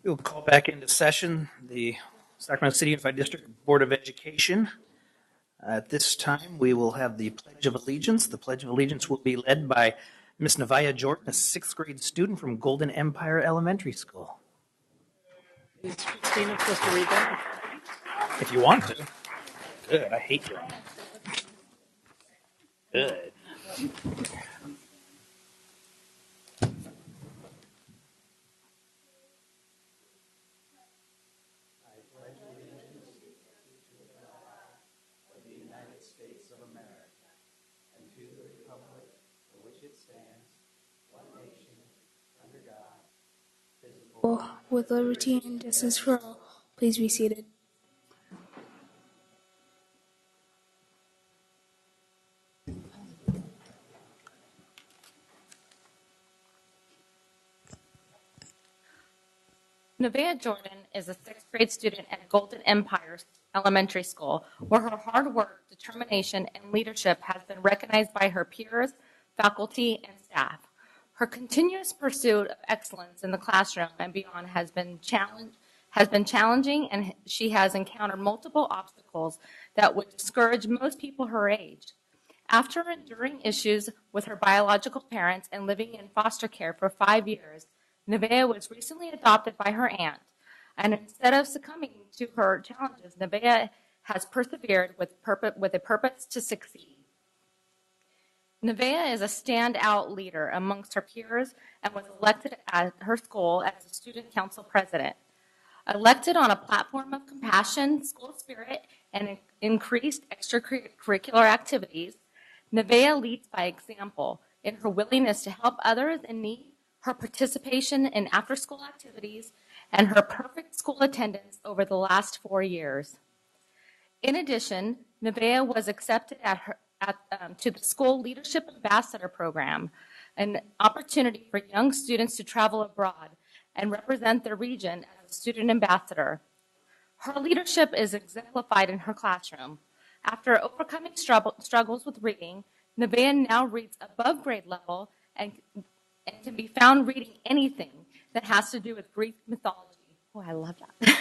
We will call back into session the Sacramento City Unified District Board of Education. At this time, we will have the Pledge of Allegiance. The Pledge of Allegiance will be led by Miss Nevaeh Jordan, a sixth grade student from Golden Empire Elementary School. Is Christina supposed to read that? If you want to. Good, I hate doing that. Good. With liberty and justice for all. Please be seated. Nevaeh Jordan is a sixth grade student at Golden Empire Elementary School, where her hard work, determination, and leadership has been recognized by her peers, faculty, and staff. Her continuous pursuit of excellence in the classroom and beyond has been challenging, and she has encountered multiple obstacles that would discourage most people her age. After enduring issues with her biological parents and living in foster care for 5 years, Nevaeh was recently adopted by her aunt, and instead of succumbing to her challenges, Nevaeh has persevered with a purpose to succeed. Nevaeh is a standout leader amongst her peers and was elected at her school as the student council president. Elected on a platform of compassion, school spirit, and increased extracurricular activities, Nevaeh leads by example in her willingness to help others in need, her participation in after-school activities, and her perfect school attendance over the last 4 years. In addition, Nevaeh was accepted to the School Leadership Ambassador Program, an opportunity for young students to travel abroad and represent their region as a student ambassador. Her leadership is exemplified in her classroom. After overcoming struggles with reading, Nevaeh now reads above grade level and can be found reading anything that has to do with Greek mythology. Oh, I love that.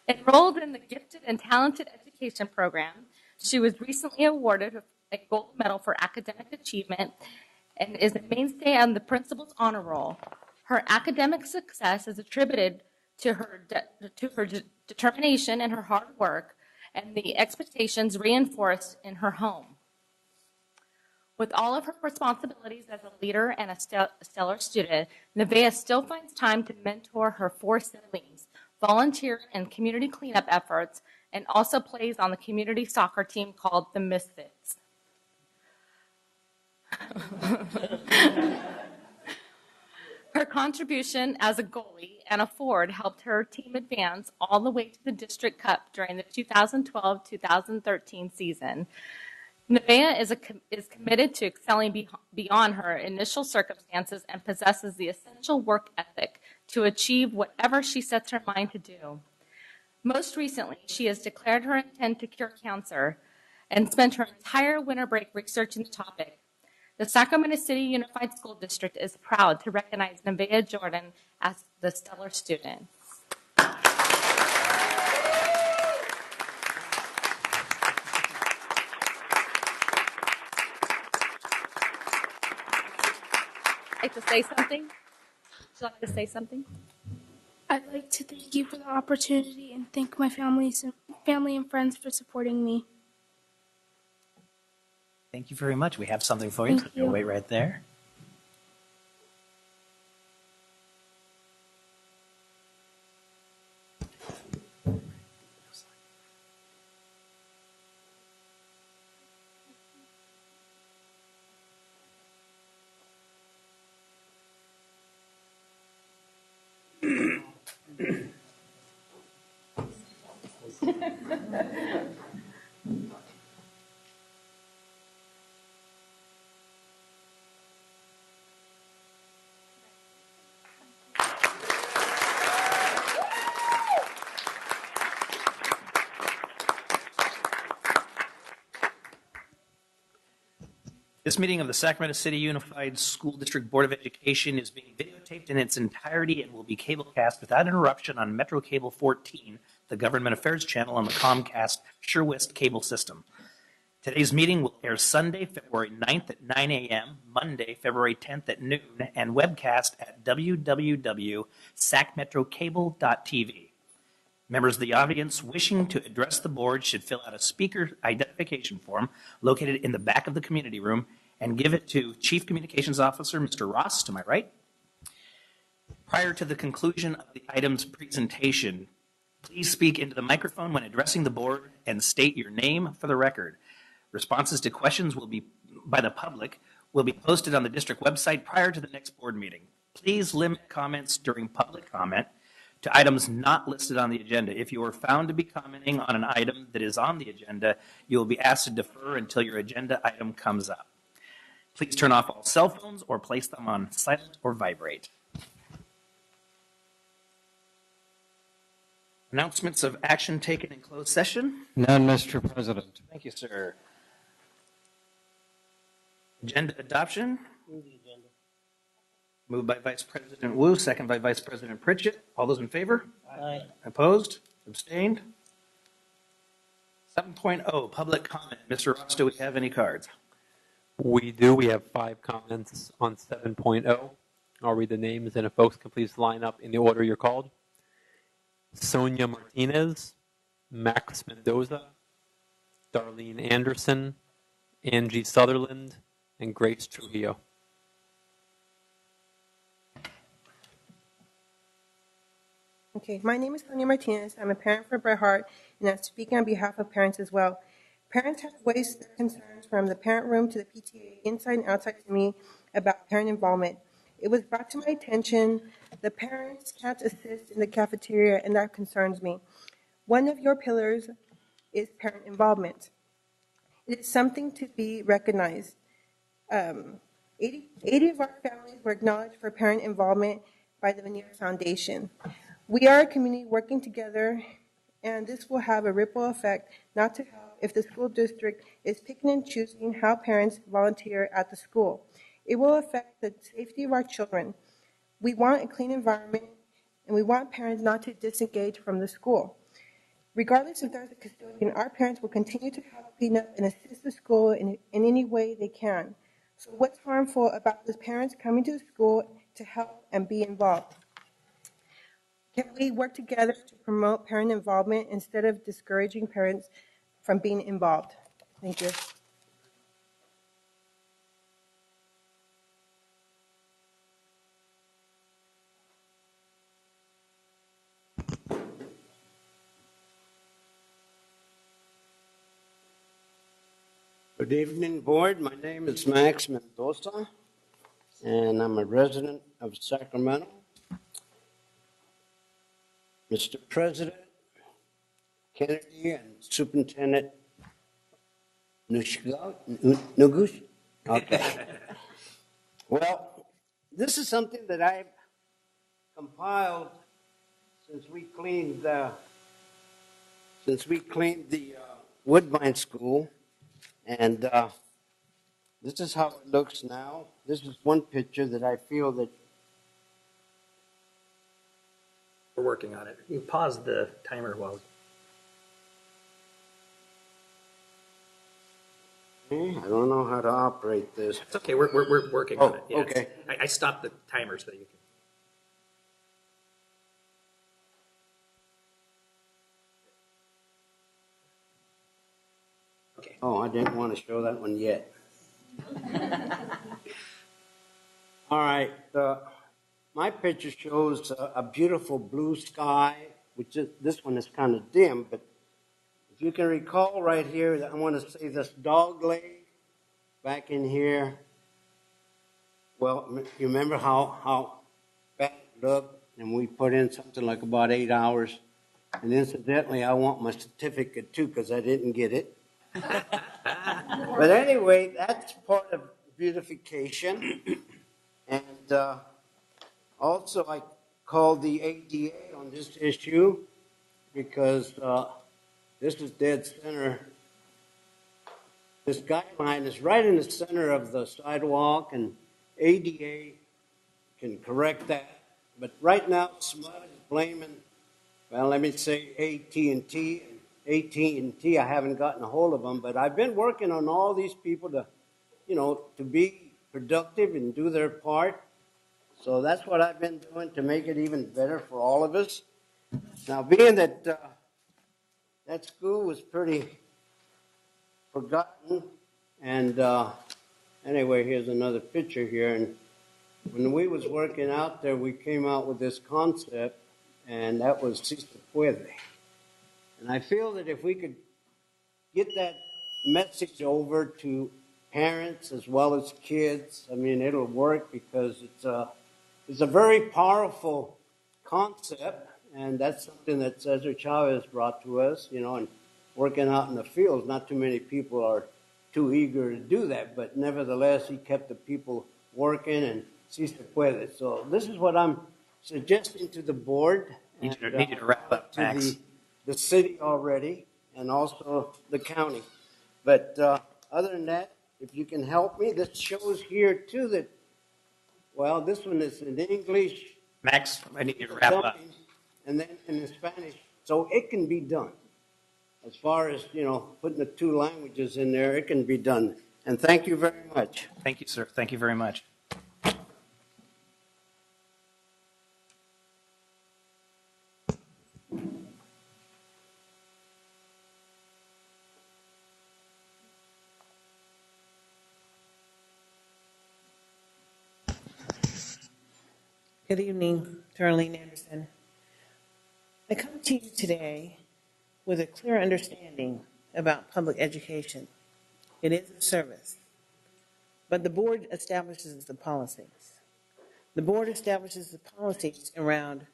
Enrolled in the Gifted and Talented Education Program, she was recently awarded a gold medal for academic achievement and is a mainstay on the principal's honor roll. Her academic success is attributed to her determination and her hard work, and the expectations reinforced in her home. With all of her responsibilities as a leader and a stellar student, Nevaeh still finds time to mentor her 4 siblings, volunteer in community cleanup efforts, and also plays on the community soccer team called the Misfits. Her contribution as a goalie and a forward helped her team advance all the way to the District Cup during the 2012-2013 season. Nevaeh is committed to excelling beyond her initial circumstances and possesses the essential work ethic to achieve whatever she sets her mind to do. Most recently, she has declared her intent to cure cancer and spent her entire winter break researching the topic. The Sacramento City Unified School District is proud to recognize Nevaeh Jordan as the stellar student. Like to say something? Would you like to say something? I'd like to thank you for the opportunity and thank my family and friends for supporting me. Thank you very much. We have something for you. Thank You'll you. wait right there. This meeting of the Sacramento City Unified School District Board of Education is being videotaped in its entirety and will be cablecast without interruption on Metro Cable 14, the Government Affairs channel on the Comcast SureWest cable system. Today's meeting will air Sunday, February 9th at 9 a.m., Monday, February 10th at noon, and webcast at www.sacmetrocable.tv. Members of the audience wishing to address the board should fill out a speaker identification form located in the back of the community room and give it to Chief Communications Officer Mr. Ross, to my right. Prior to the conclusion of the item's presentation, please speak into the microphone when addressing the board and state your name for the record. Responses to questions by the public will be posted on the district website prior to the next board meeting. Please limit comments during public comment to items not listed on the agenda. If you are found to be commenting on an item that is on the agenda, you will be asked to defer until your agenda item comes up. Please turn off all cell phones or place them on silent or vibrate. Announcements of action taken in closed session. None, Mr. President. Thank you, sir. Agenda adoption. Moved by Vice President Wu, second by Vice President Pritchett. All those in favor? Aye. Opposed? Abstained? 7.0, public comment. Mr. Ross, do we have any cards? We do. We have 5 comments on 7.0. I'll read the names, and if folks can please line up in the order you're called. Sonia Martinez, Max Mendoza, Darlene Anderson, Angie Sutherland, and Grace Trujillo. Okay, my name is Sonia Martinez. I'm a parent for Bret Hart, and I'm speaking on behalf of parents as well. Parents have voiced their concerns from the parent room to the PTA, inside and outside to me, about parent involvement. It was brought to my attention the parents can't assist in the cafeteria, and that concerns me. One of your pillars is parent involvement. It is something to be recognized. 80 of our families were acknowledged for parent involvement by the Veneer Foundation. We are a community working together, and this will have a ripple effect, not to help if the school district is picking and choosing how parents volunteer at the school. It will affect the safety of our children. We want a clean environment, and we want parents not to disengage from the school. Regardless if there's a custodian, our parents will continue to help clean up and assist the school in any way they can. So what's harmful about the parents coming to the school to help and be involved? Can we work together to promote parent involvement instead of discouraging parents from being involved? Thank you. Good evening, board. My name is Max Mendoza, and I'm a resident of Sacramento. Mr. President Kennedy and Superintendent Nugush. Okay. Well, this is something that I've compiled since we cleaned the Woodbine School, and this is how it looks now. This is one picture that I feel that We're working on it. You pause the timer while. I don't know how to operate this. It's okay. We're working on it. Oh, okay. I stopped the timer so that you can. Okay. Oh, I didn't want to show that one yet. All right. My picture shows a beautiful blue sky, which is, this one is kind of dim, but if you can recall right here, I want to say this dog leg back in here. Well, you remember how bad it looked, and we put in something like about 8 hours. And incidentally, I want my certificate too because I didn't get it. But anyway, that's part of beautification. And also, I called the ADA on this issue because this is dead center this guideline is right in the center of the sidewalk, and ADA can correct that. But right now, SMUD is blaming, well, let me say AT&T. AT&T, I haven't gotten a hold of them, but I've been working on all these people to, to be productive and do their part. So that's what I've been doing to make it even better for all of us. Now, being that that school was pretty forgotten, and anyway, here's another picture here. And when we was working out there, we came out with this concept, and that was Si Se Puede. And I feel that if we could get that message over to parents as well as kids, I mean, it'll work, because it's a very powerful concept, and that's something that Cesar Chavez brought to us, and working out in the fields. Not too many people are too eager to do that, but nevertheless, he kept the people working, and Si Se Puede. So this is what I'm suggesting to the board. Need you to wrap up, to Max. the city already, and also the county. But other than that, if you can help me, this shows here too that, well, this one is in English, Max, I need you to wrap up. and then in Spanish, so it can be done. As far as, putting the two languages in there, it can be done. And thank you very much. Thank you, sir. Thank you very much. Good evening, Darlene Anderson. I come to you today with a clear understanding about public education. It is a service, but the board establishes the policies. The board establishes the policies around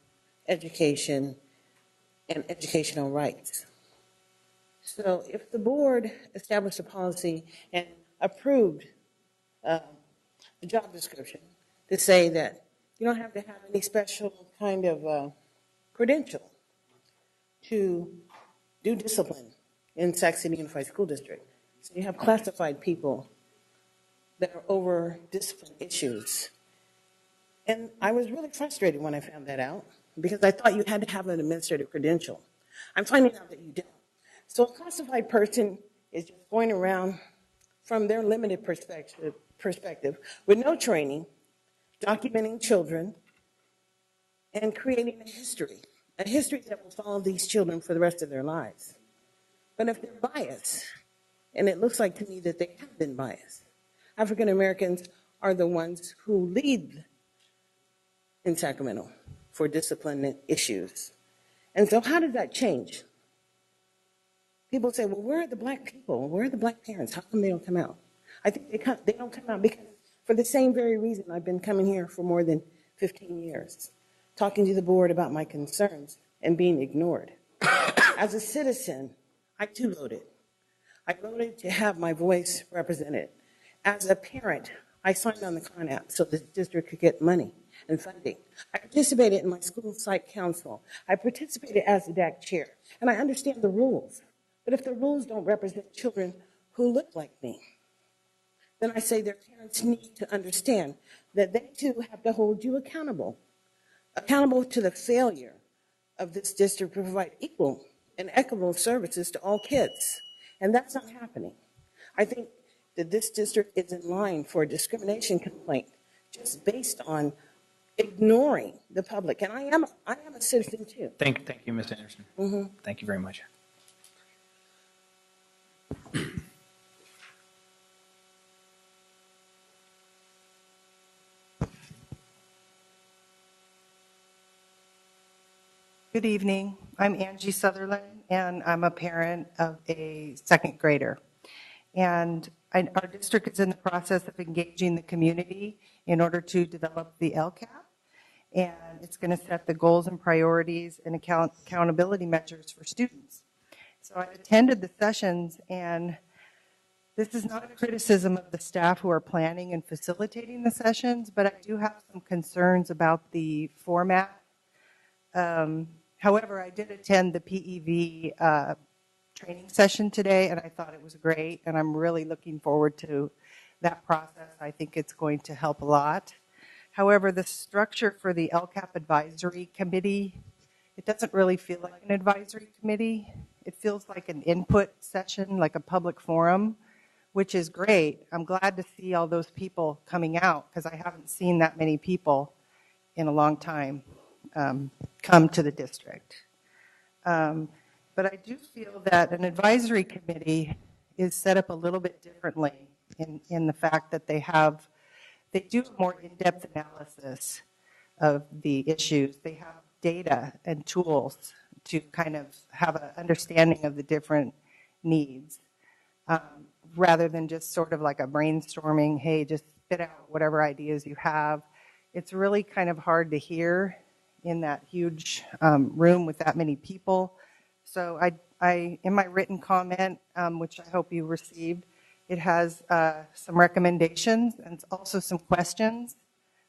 education and educational rights. So if the board established a policy and approved a job description to say that you don't have to have any special kind of credential to do discipline in Sac City Unified School District. So you have classified people that are over discipline issues. And I was really frustrated when I found that out, because I thought you had to have an administrative credential. I'm finding out that you don't. So a classified person is just going around from their limited perspective with no training, documenting children, and creating a history that will follow these children for the rest of their lives. But if they're biased, and it looks like to me that they have been biased, African Americans are the ones who lead in Sacramento for discipline issues. And so how did that change? People say, well, where are the black people? Where are the black parents? How come they don't come out? I think they don't come out because for the same very reason I've been coming here for more than 15 years, talking to the board about my concerns and being ignored. As a citizen, I too voted. I voted to have my voice represented. As a parent, I signed on the Con App so the district could get money and funding. I participated in my school site council. I participated as the DAC chair, and I understand the rules. But if the rules don't represent children who look like me, then I say their parents need to understand that they too have to hold you accountable to the failure of this district to provide equal and equitable services to all kids. And that's not happening. I think that this district is in line for a discrimination complaint just based on ignoring the public. And I am a citizen too. Thank you, Ms. Anderson. Mm-hmm. Thank you very much. Good evening. I'm Angie Sutherland, and I'm a parent of a second grader. And our district is in the process of engaging the community in order to develop the LCAP. And it's going to set the goals and priorities and accountability measures for students. So I've attended the sessions, and this is not a criticism of the staff who are planning and facilitating the sessions, but I do have some concerns about the format. However, I did attend the PEV training session today, and I thought it was great, and I'm really looking forward to that process. I think it's going to help a lot. However, the structure for the LCAP Advisory Committee, it doesn't really feel like an advisory committee. It feels like an input session, like a public forum, which is great. I'm glad to see all those people coming out because I haven't seen that many people in a long time come to the district. But I do feel that an advisory committee is set up a little bit differently in the fact that they do a more in-depth analysis of the issues. They have data and tools to kind of have an understanding of the different needs, rather than just sort of like a brainstorming, hey, just spit out whatever ideas you have. It's really kind of hard to hear in that huge room with that many people. So I in my written comment, which I hope you received, it has some recommendations and also some questions.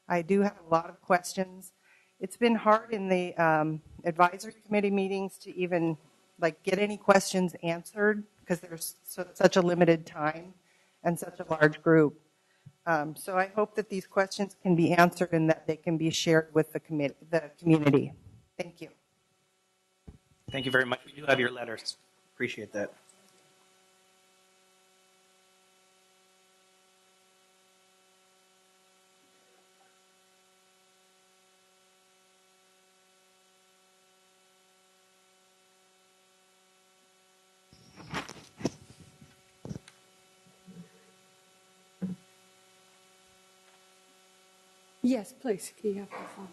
I do have a lot of questions. It's been hard in the advisory committee meetings to even like get any questions answered because there's such a limited time and such a large group. So I hope that these questions can be answered and that they can be shared with the community. Thank you. Thank you very much. We do have your letters. Appreciate that. Yes, please. Can you have the phone?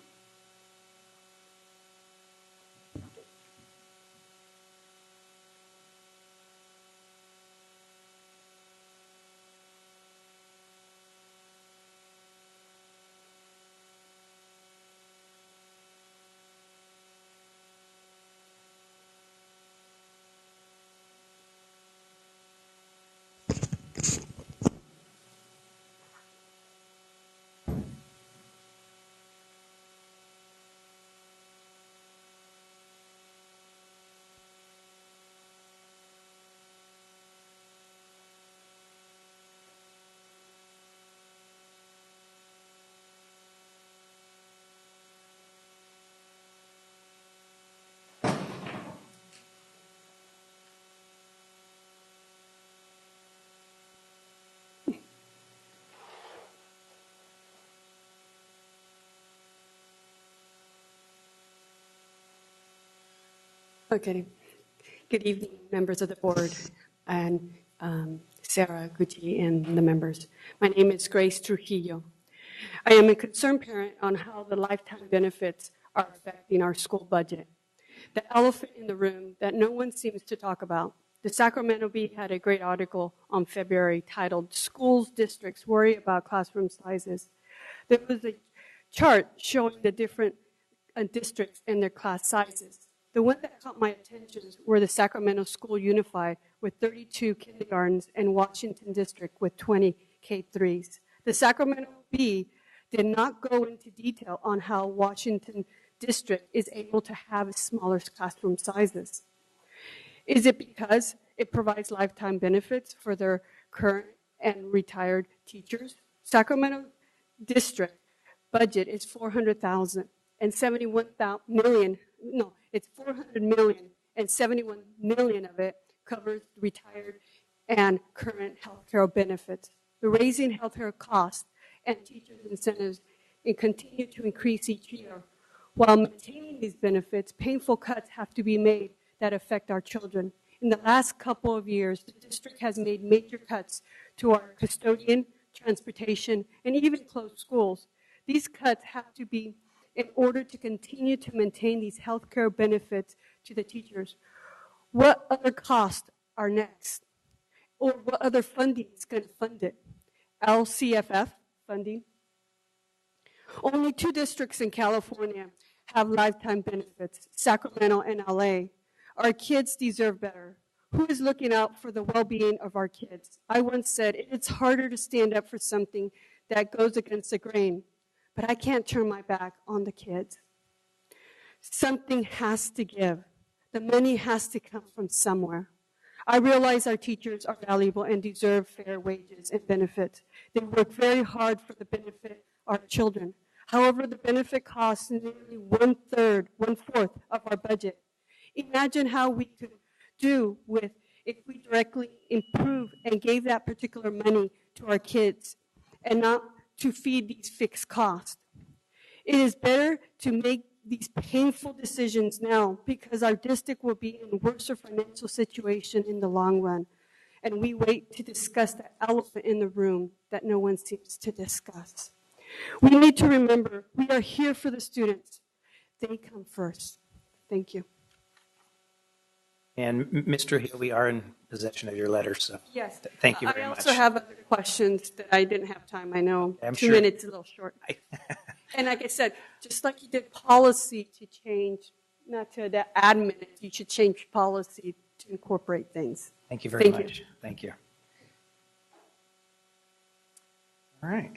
Okay. Good evening, members of the board, and Sarah, Gucci, and the members. My name is Grace Trujillo. I am a concerned parent on how the lifetime benefits are affecting our school budget. The elephant in the room that no one seems to talk about. The Sacramento Bee had a great article on February titled, "Schools Districts Worry About Classroom Sizes." There was a chart showing the different districts and their class sizes. The one that caught my attention were the Sacramento School Unified with 32 kindergartens and Washington District with 20 K-3s. The Sacramento Bee did not go into detail on how Washington District is able to have smaller classroom sizes. Is it because it provides lifetime benefits for their current and retired teachers? Sacramento District budget is $400,000 and 71 million. No, it's $400 million, and 71 million of it covers retired and current healthcare benefits. The raising healthcare costs and teachers' incentives continue to increase each year. While maintaining these benefits, painful cuts have to be made that affect our children. In the last couple of years, the district has made major cuts to our custodian, transportation, and even closed schools. These cuts have to be in order to continue to maintain these health care benefits to the teachers. What other costs are next? Or what other funding is going to fund it? LCFF funding. Only 2 districts in California have lifetime benefits, Sacramento and LA. Our kids deserve better. Who is looking out for the well-being of our kids? I once said, it's harder to stand up for something that goes against the grain, but I can't turn my back on the kids. Something has to give. The money has to come from somewhere. I realize our teachers are valuable and deserve fair wages and benefits. They work very hard for the benefit of our children. However, the benefit costs nearly one-fourth of our budget. Imagine how we could do with if we directly improve and gave that particular money to our kids and not to feed these fixed costs. It is better to make these painful decisions now because our district will be in a worse financial situation in the long run. And we wait to discuss the elephant in the room that no one seems to discuss. We need to remember we are here for the students. They come first. Thank you. And Mr. Hill, we are in possession of your letter, so Yes. thank you very much. I also have other questions that I didn't have time. I know I'm 2 sure. minutes is a little short. And like I said, just like you did policy to change, not to add minutes, you should change policy to incorporate things. Thank you very much. Thank you. All right.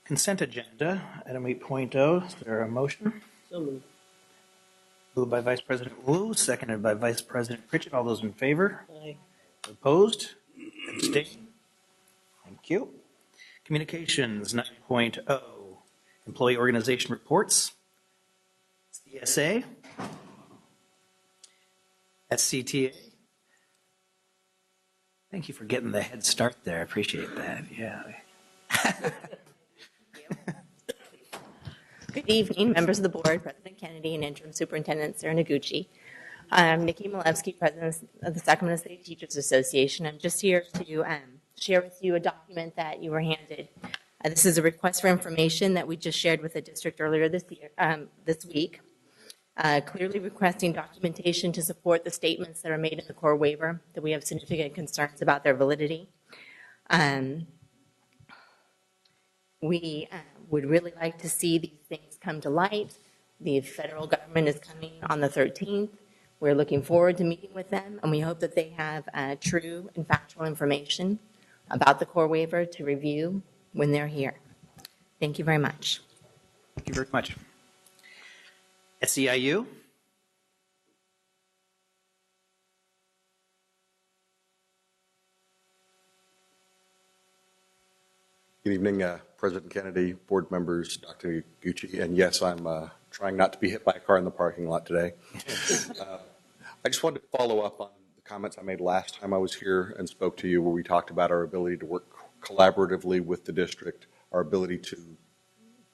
Consent agenda, item 8.0. Is there a motion? So moved. Moved by Vice President Wu, seconded by Vice President Pritchett. All those in favor? Aye. Opposed? Abstained? Thank you. Communications 9.0. Employee organization reports. CSA. SCTA. Thank you for getting the head start there. I appreciate that. Yeah. Good evening, members of the board, President Kennedy, and Interim Superintendent Sarah Noguchi. I'm Nikki Malevsky, President of the Sacramento City Teachers Association. I'm just here to share with you a document that you were handed. This is a request for information that we just shared with the district earlier this week, clearly requesting documentation to support the statements that are made in the core waiver, that we have significant concerns about their validity. We would really like to see these things come to light. The federal government is coming on the 13th. We're looking forward to meeting with them, and we hope that they have true and factual information about the core waiver to review when they're here. Thank you very much. Thank you very much. SEIU. Good evening, President Kennedy, board members, Dr. Gucci, and yes, I'm trying not to be hit by a car in the parking lot today. I just wanted to follow up on the comments I made last time I was here and spoke to you, where we talked about our ability to work collaboratively with the district, our ability to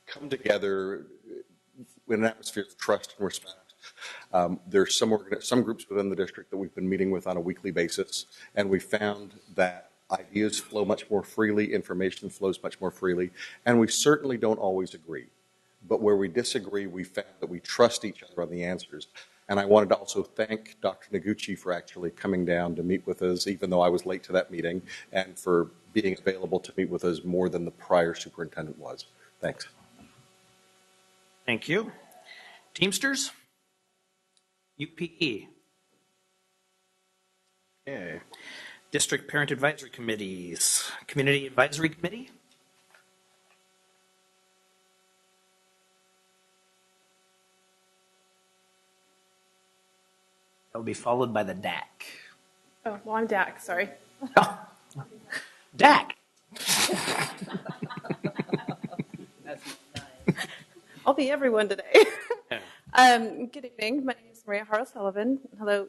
come together in an atmosphere of trust and respect. There's some groups within the district that we've been meeting with on a weekly basis, and we found that ideas flow much more freely, information flows much more freely, and we certainly don't always agree. But where we disagree, we found that we trust each other on the answers. And I wanted to also thank Dr. Noguchi for actually coming down to meet with us, even though I was late to that meeting, and for being available to meet with us more than the prior superintendent was. Thanks. Thank you. Teamsters? UPE. Okay. District Parent Advisory Committees. Community Advisory Committee? That will be followed by the DAC. Oh, well, I'm Dak, sorry. Oh. DAC. I'll be everyone today. Good evening. My name is Maria Hara-Sullivan. Hello,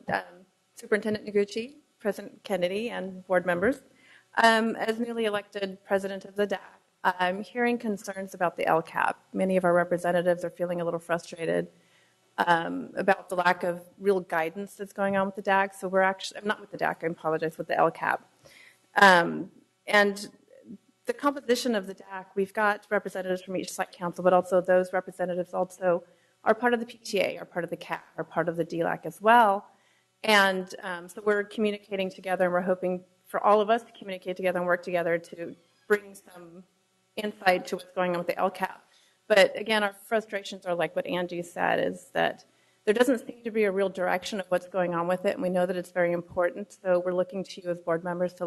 Superintendent Noguchi, President Kennedy, and board members. As newly elected president of the DAC, I'm hearing concerns about the LCAP. Many of our representatives are feeling a little frustrated about the lack of real guidance that's going on with the DAC. So we're actually, not with the DAC, I apologize, with the LCAP. And the composition of the DAC, we've got representatives from each site council, but also those representatives also are part of the PTA, are part of the CAP, are part of the DLAC as well. And so we're communicating together, and we're hoping for all of us to communicate together and work together to bring some insight to what's going on with the LCAP. But again, our frustrations are like what Angie said, is that there doesn't seem to be a real direction of what's going on with it, and we know that it's very important. So we're looking to you as board members to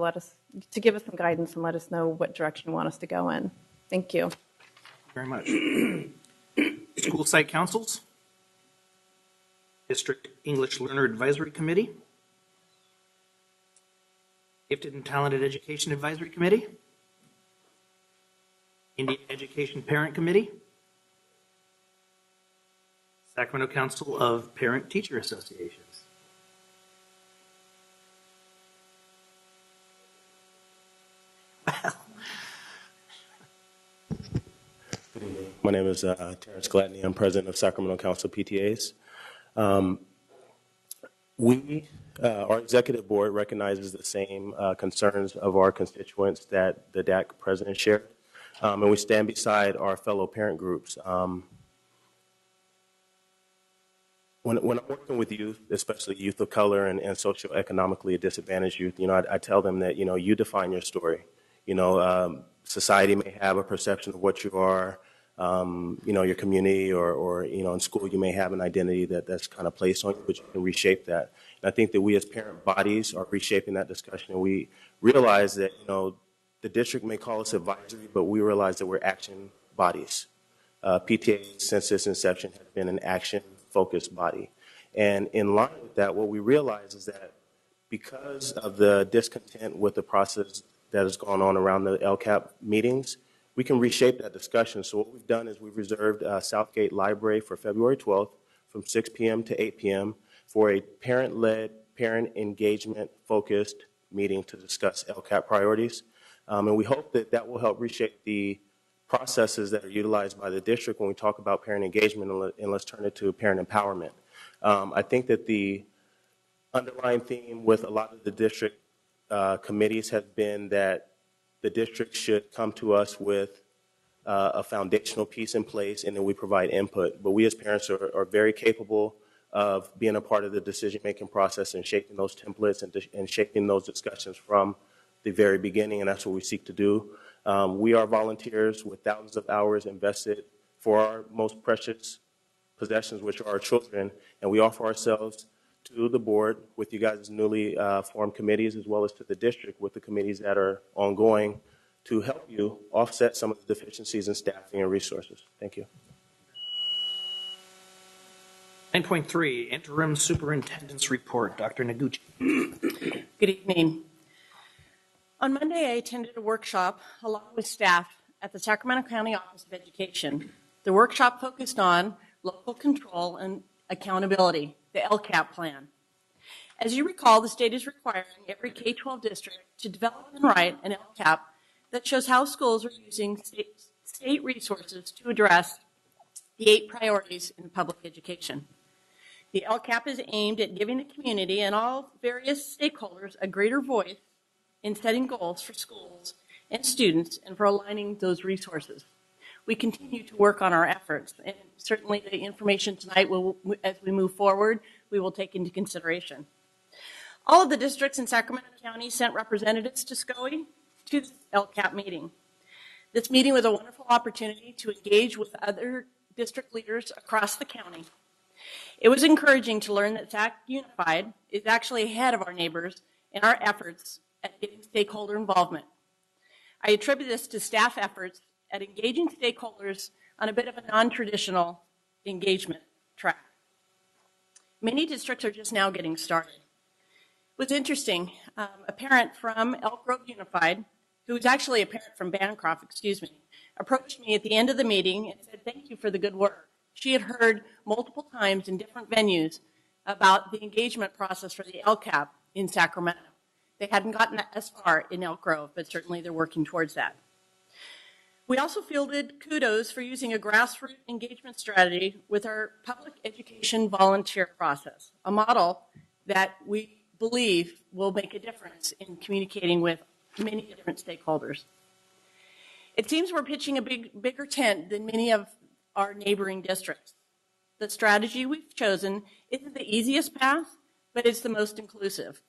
give us some guidance and let us know what direction you want us to go in. Thank you. Very much. School site councils. District English Learner Advisory Committee. Gifted and Talented Education Advisory Committee, Indian Education Parent Committee, Sacramento Council of Parent-Teacher Associations. Well, my name is Terrence Gladney. I'm president of Sacramento Council of PTAs. Our executive board recognizes the same concerns of our constituents that the DAC president shared, and we stand beside our fellow parent groups. When I'm working with youth, especially youth of color and socioeconomically disadvantaged youth, I tell them that, you define your story. Society may have a perception of what you are, your community or in school you may have an identity that's kind of placed on you, but you can reshape that. And I think that we as parent bodies are reshaping that discussion. And we realize that, the district may call us advisory, but we realize that we're action bodies. PTA since its inception has been an action-focused body. And in line with that, what we realize is that because of the discontent with the process that has gone on around the LCAP meetings, we can reshape that discussion. So what we've done is we've reserved Southgate Library for February 12th from 6 p.m. to 8 p.m. for a parent-led, parent engagement-focused meeting to discuss LCAP priorities. And we hope that that will help reshape the processes that are utilized by the district when we talk about parent engagement, and let's turn it to parent empowerment. I think that the underlying theme with a lot of the district committees has been that the district should come to us with a foundational piece in place, and then we provide input. But we as parents are very capable of being a part of the decision-making process and shaping those templates and shaping those discussions from the very beginning, and that's what we seek to do. We are volunteers with thousands of hours invested for our most precious possessions, which are our children, and we offer ourselves to the board with you guys' newly formed committees, as well as to the district with the committees that are ongoing, to help you offset some of the deficiencies in staffing and resources. Thank you. 9.3, Interim Superintendent's Report. Dr. Noguchi. Good evening. On Monday, I attended a workshop along with staff at the Sacramento County Office of Education. The workshop focused on local control and accountability, the LCAP plan. As you recall, the state is requiring every K-12 district to develop and write an LCAP that shows how schools are using state resources to address the 8 priorities in public education. The LCAP is aimed at giving the community and all various stakeholders a greater voice in setting goals for schools and students and for aligning those resources. We continue to work on our efforts, and certainly the information tonight, as we move forward, we will take into consideration. All of the districts in Sacramento County sent representatives to SCOE to the LCAP meeting. This meeting was a wonderful opportunity to engage with other district leaders across the county. It was encouraging to learn that SAC Unified is actually ahead of our neighbors in our efforts at getting stakeholder involvement. I attribute this to staff efforts at engaging stakeholders on a bit of a non-traditional engagement track. Many districts are just now getting started. It was interesting, a parent from Elk Grove Unified, who was actually a parent from Bancroft, approached me at the end of the meeting and said, "Thank you for the good work." She had heard multiple times in different venues about the engagement process for the LCAP in Sacramento. They hadn't gotten as far in Elk Grove, but certainly they're working towards that. We also fielded kudos for using a grassroots engagement strategy with our public education volunteer process, a model that we believe will make a difference in communicating with many different stakeholders. It seems we're pitching a bigger tent than many of our neighboring districts. The strategy we've chosen isn't the easiest path, but it's the most inclusive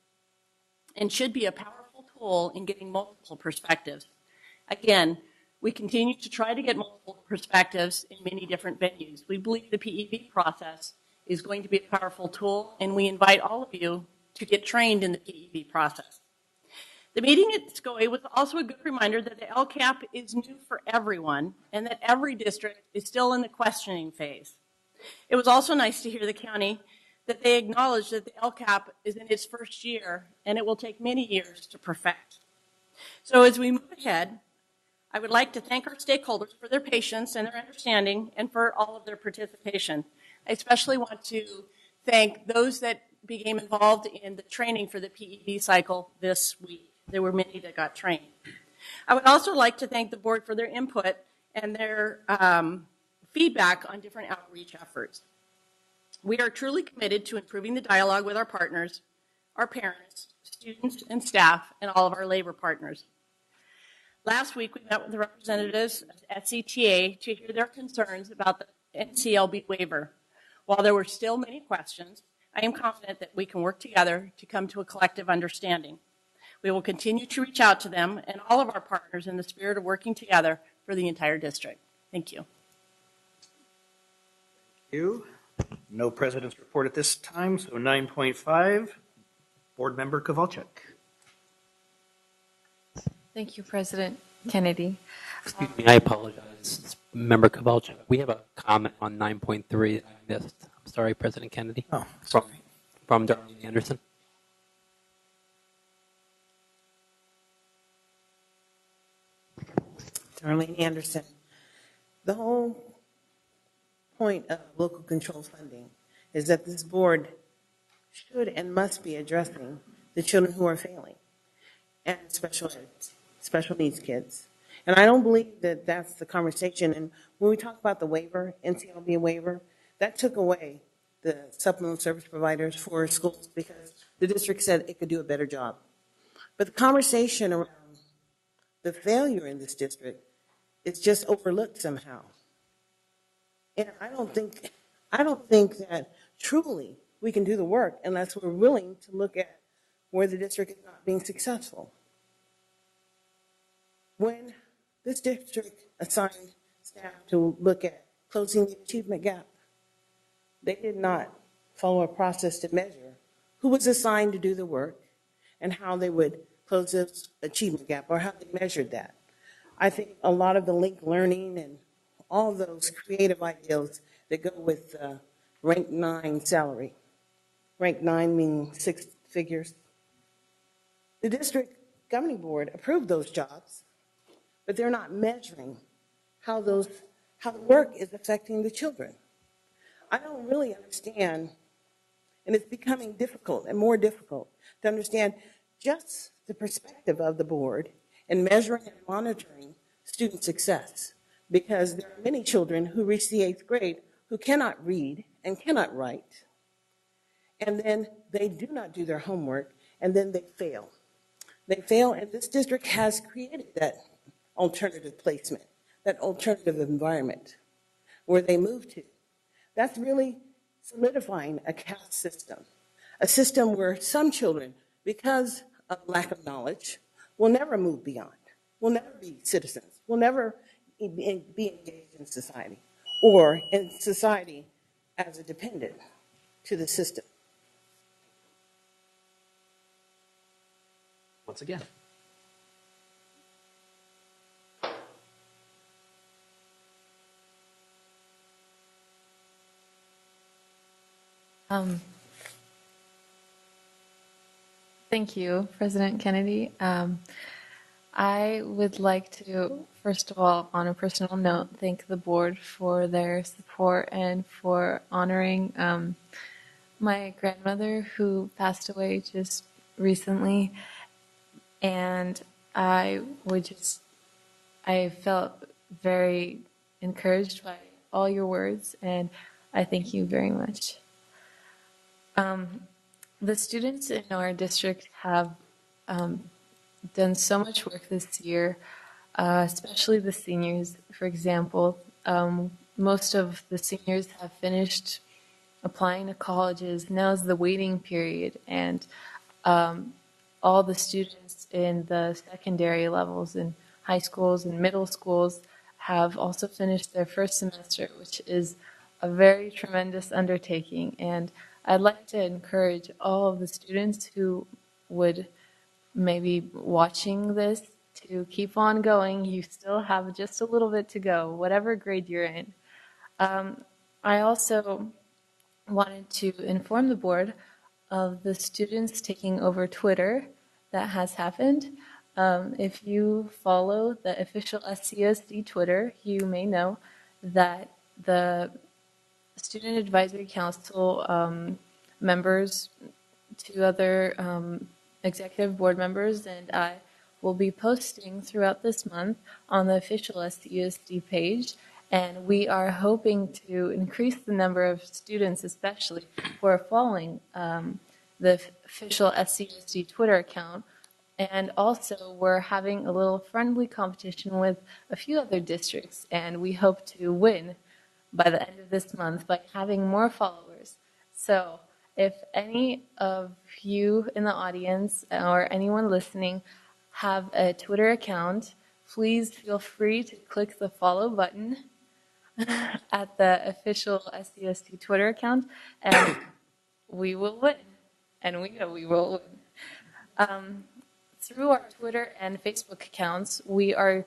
and should be a powerful tool in getting multiple perspectives. Again, we continue to try to get multiple perspectives in many different venues. We believe the PEV process is going to be a powerful tool, and we invite all of you to get trained in the PEV process. The meeting at SCOE was also a good reminder that the LCAP is new for everyone and that every district is still in the questioning phase. It was also nice to hear the county that they acknowledge that the LCAP is in its first year and it will take many years to perfect. So as we move ahead, I would like to thank our stakeholders for their patience and their understanding and for all of their participation. I especially want to thank those that became involved in the training for the PED cycle this week. There were many that got trained. I would also like to thank the board for their input and their feedback on different outreach efforts. We are truly committed to improving the dialogue with our partners, our parents, students, and staff, and all of our labor partners. Last week, we met with the representatives at CTA to hear their concerns about the NCLB waiver. While there were still many questions, I am confident that we can work together to come to a collective understanding. We will continue to reach out to them and all of our partners in the spirit of working together for the entire district. Thank you. Thank you. No president's report at this time, so 9.5, Board Member Kowalczyk. Thank you, President Kennedy. Excuse me, I apologize, Member Kowalczyk. We have a comment on 9.3 that I missed. I'm sorry, President Kennedy. Oh, from Darlene Anderson. Darlene Anderson. The whole point of local control funding is that this board should and must be addressing the children who are failing and special needs kids. And I don't believe that that's the conversation. And when we talk about the waiver, NCLB waiver, that took away the supplemental service providers for schools because the district said it could do a better job. But the conversation around the failure in this district is just overlooked somehow. And I don't think that truly we can do the work unless we're willing to look at where the district is not being successful. When this district assigned staff to look at closing the achievement gap, they did not follow a process to measure who was assigned to do the work and how they would close this achievement gap or how they measured that. I think a lot of the linked learning and all those creative ideas that go with rank 9 salary. Rank 9 meaning 6 figures. The district governing board approved those jobs, but they're not measuring how the work is affecting the children. I don't really understand, and it's becoming difficult and more difficult to understand just the perspective of the board in measuring and monitoring student success, because there are many children who reach the 8th grade who cannot read and cannot write, and then they do not do their homework, and then they fail. They fail, and this district has created that alternative placement, that alternative environment where they move to. That's really solidifying a caste system, a system where some children, because of lack of knowledge, will never move beyond, will never be citizens, will never be engaged in society, or in society as a dependent to the system. Once again. Thank you, President Kennedy. I would like to, first of all, on a personal note, thank the board for their support and for honoring my grandmother who passed away just recently. And I felt very encouraged by all your words, and I thank you very much. The students in our district have done so much work this year, especially the seniors. For example, most of the seniors have finished applying to colleges. Now is the waiting period, and all the students in the secondary levels in high schools and middle schools have also finished their first semester, which is a very tremendous undertaking. And I'd like to encourage all of the students who would maybe watching this to keep on going. You still have just a little bit to go, whatever grade you're in. I also wanted to inform the board of the students taking over Twitter that has happened. If you follow the official SCSD Twitter, you may know that the Student Advisory Council members, two other executive board members, and I will be posting throughout this month on the official SCSD page. And we are hoping to increase the number of students, especially who are following the official SCSD Twitter account. And also, we're having a little friendly competition with a few other districts, and we hope to win by the end of this month by having more followers. So if any of you in the audience or anyone listening have a Twitter account, please feel free to click the follow button at the official SCST Twitter account, and we will win. And we know we will win. Through our Twitter and Facebook accounts, we are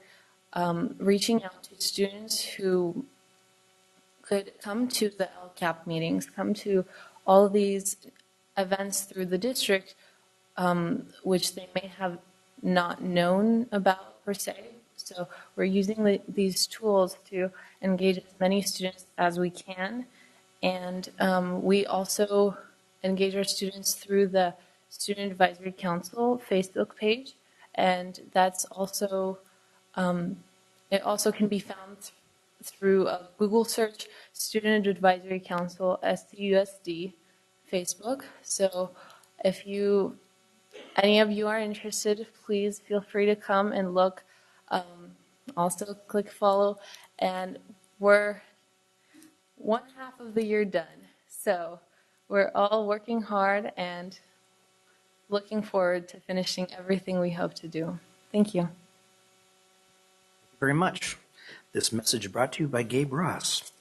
reaching out to students who could come to the LCAP meetings, come to all these events through the district, which they may have not known about per se. So we're using these tools to engage as many students as we can. And we also engage our students through the Student Advisory Council Facebook page. And that's also, it also can be found through a Google search, Student Advisory Council, STUSD, Facebook. So if any of you are interested, please feel free to come and look. Also click follow. And we're one half of the year done. So we're all working hard and looking forward to finishing everything we hope to do. Thank you. Very much. This message brought to you by Gabe Ross.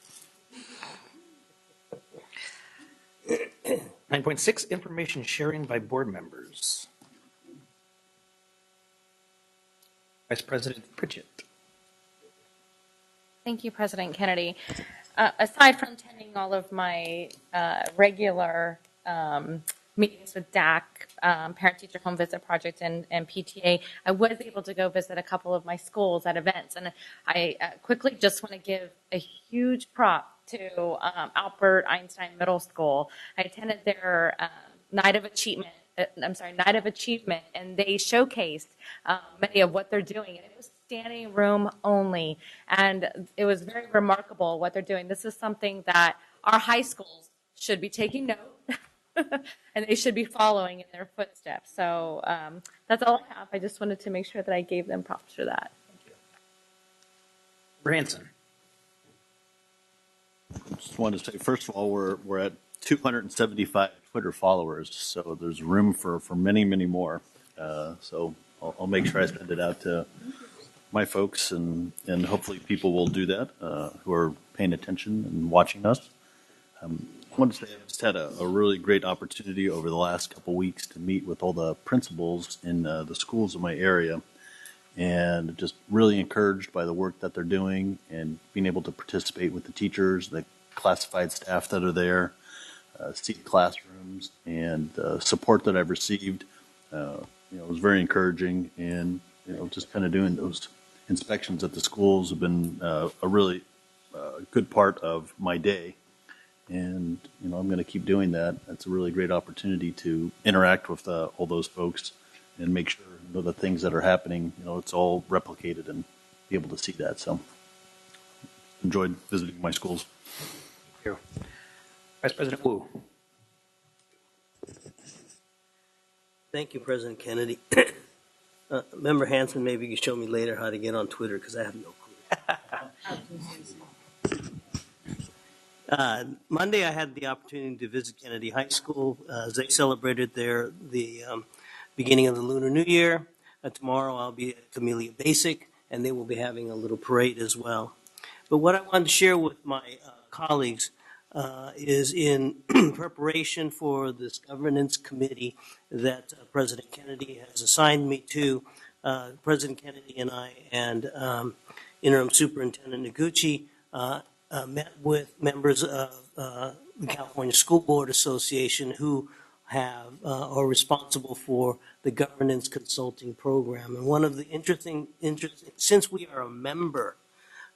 9.6, information sharing by board members. Vice President Pritchett. Thank you, President Kennedy. Aside from attending all of my regular meetings with DAC, Parent-Teacher Home Visit Project, and PTA, I was able to go visit a couple of my schools at events. And I quickly just want to give a huge prop to Albert Einstein Middle School. I attended their Night of Achievement, and they showcased many of what they're doing. And it was standing room only, and it was very remarkable what they're doing. This is something that our high schools should be taking note, and they should be following in their footsteps. So that's all I have. I just wanted to make sure that I gave them props for that. Thank you. Branson. Just wanted to say, first of all, we're at 275 Twitter followers, so there's room for many, many more. So I'll make sure I send it out to my folks, and hopefully people will do that who are paying attention and watching us. I wanted to say I've just had a really great opportunity over the last couple weeks to meet with all the principals in the schools in my area, and just really encouraged by the work that they're doing and being able to participate with the teachers, the classified staff that are there, see the classrooms, and support that I've received. It was very encouraging, and just kind of doing those inspections at the schools have been a really good part of my day. And, I'm going to keep doing that. That's a really great opportunity to interact with all those folks and make sure the things that are happening, it's all replicated and be able to see that. So enjoyed visiting my schools. Thank you. Vice President Wu. Thank you, President Kennedy. Member Hanson, maybe you can show me later how to get on Twitter, because I have no clue. Monday, I had the opportunity to visit Kennedy High School as they celebrated the beginning of the Lunar New Year. Tomorrow, I'll be at Camellia Basic, and they will be having a little parade as well. But what I wanted to share with my colleagues is in preparation for this governance committee that President Kennedy has assigned me to. President Kennedy and I and Interim Superintendent Noguchi met with members of the California School Board Association, who are responsible for the governance consulting program. And one of the interesting, since we are a member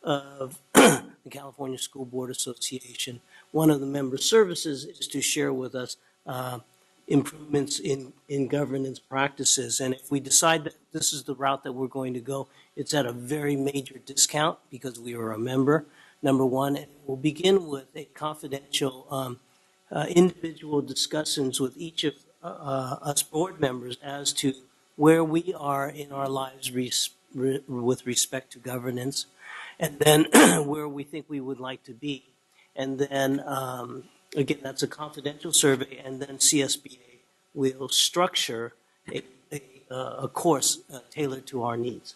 of the California School Board Association, one of the member services is to share with us improvements in governance practices. And if we decide that this is the route that we're going to go, it's at a very major discount because we are a member, number one. And we'll begin with a confidential individual discussions with each of us board members as to where we are in our lives with respect to governance, and then where we think we would like to be. And then, again, that's a confidential survey, and then CSBA will structure a course tailored to our needs.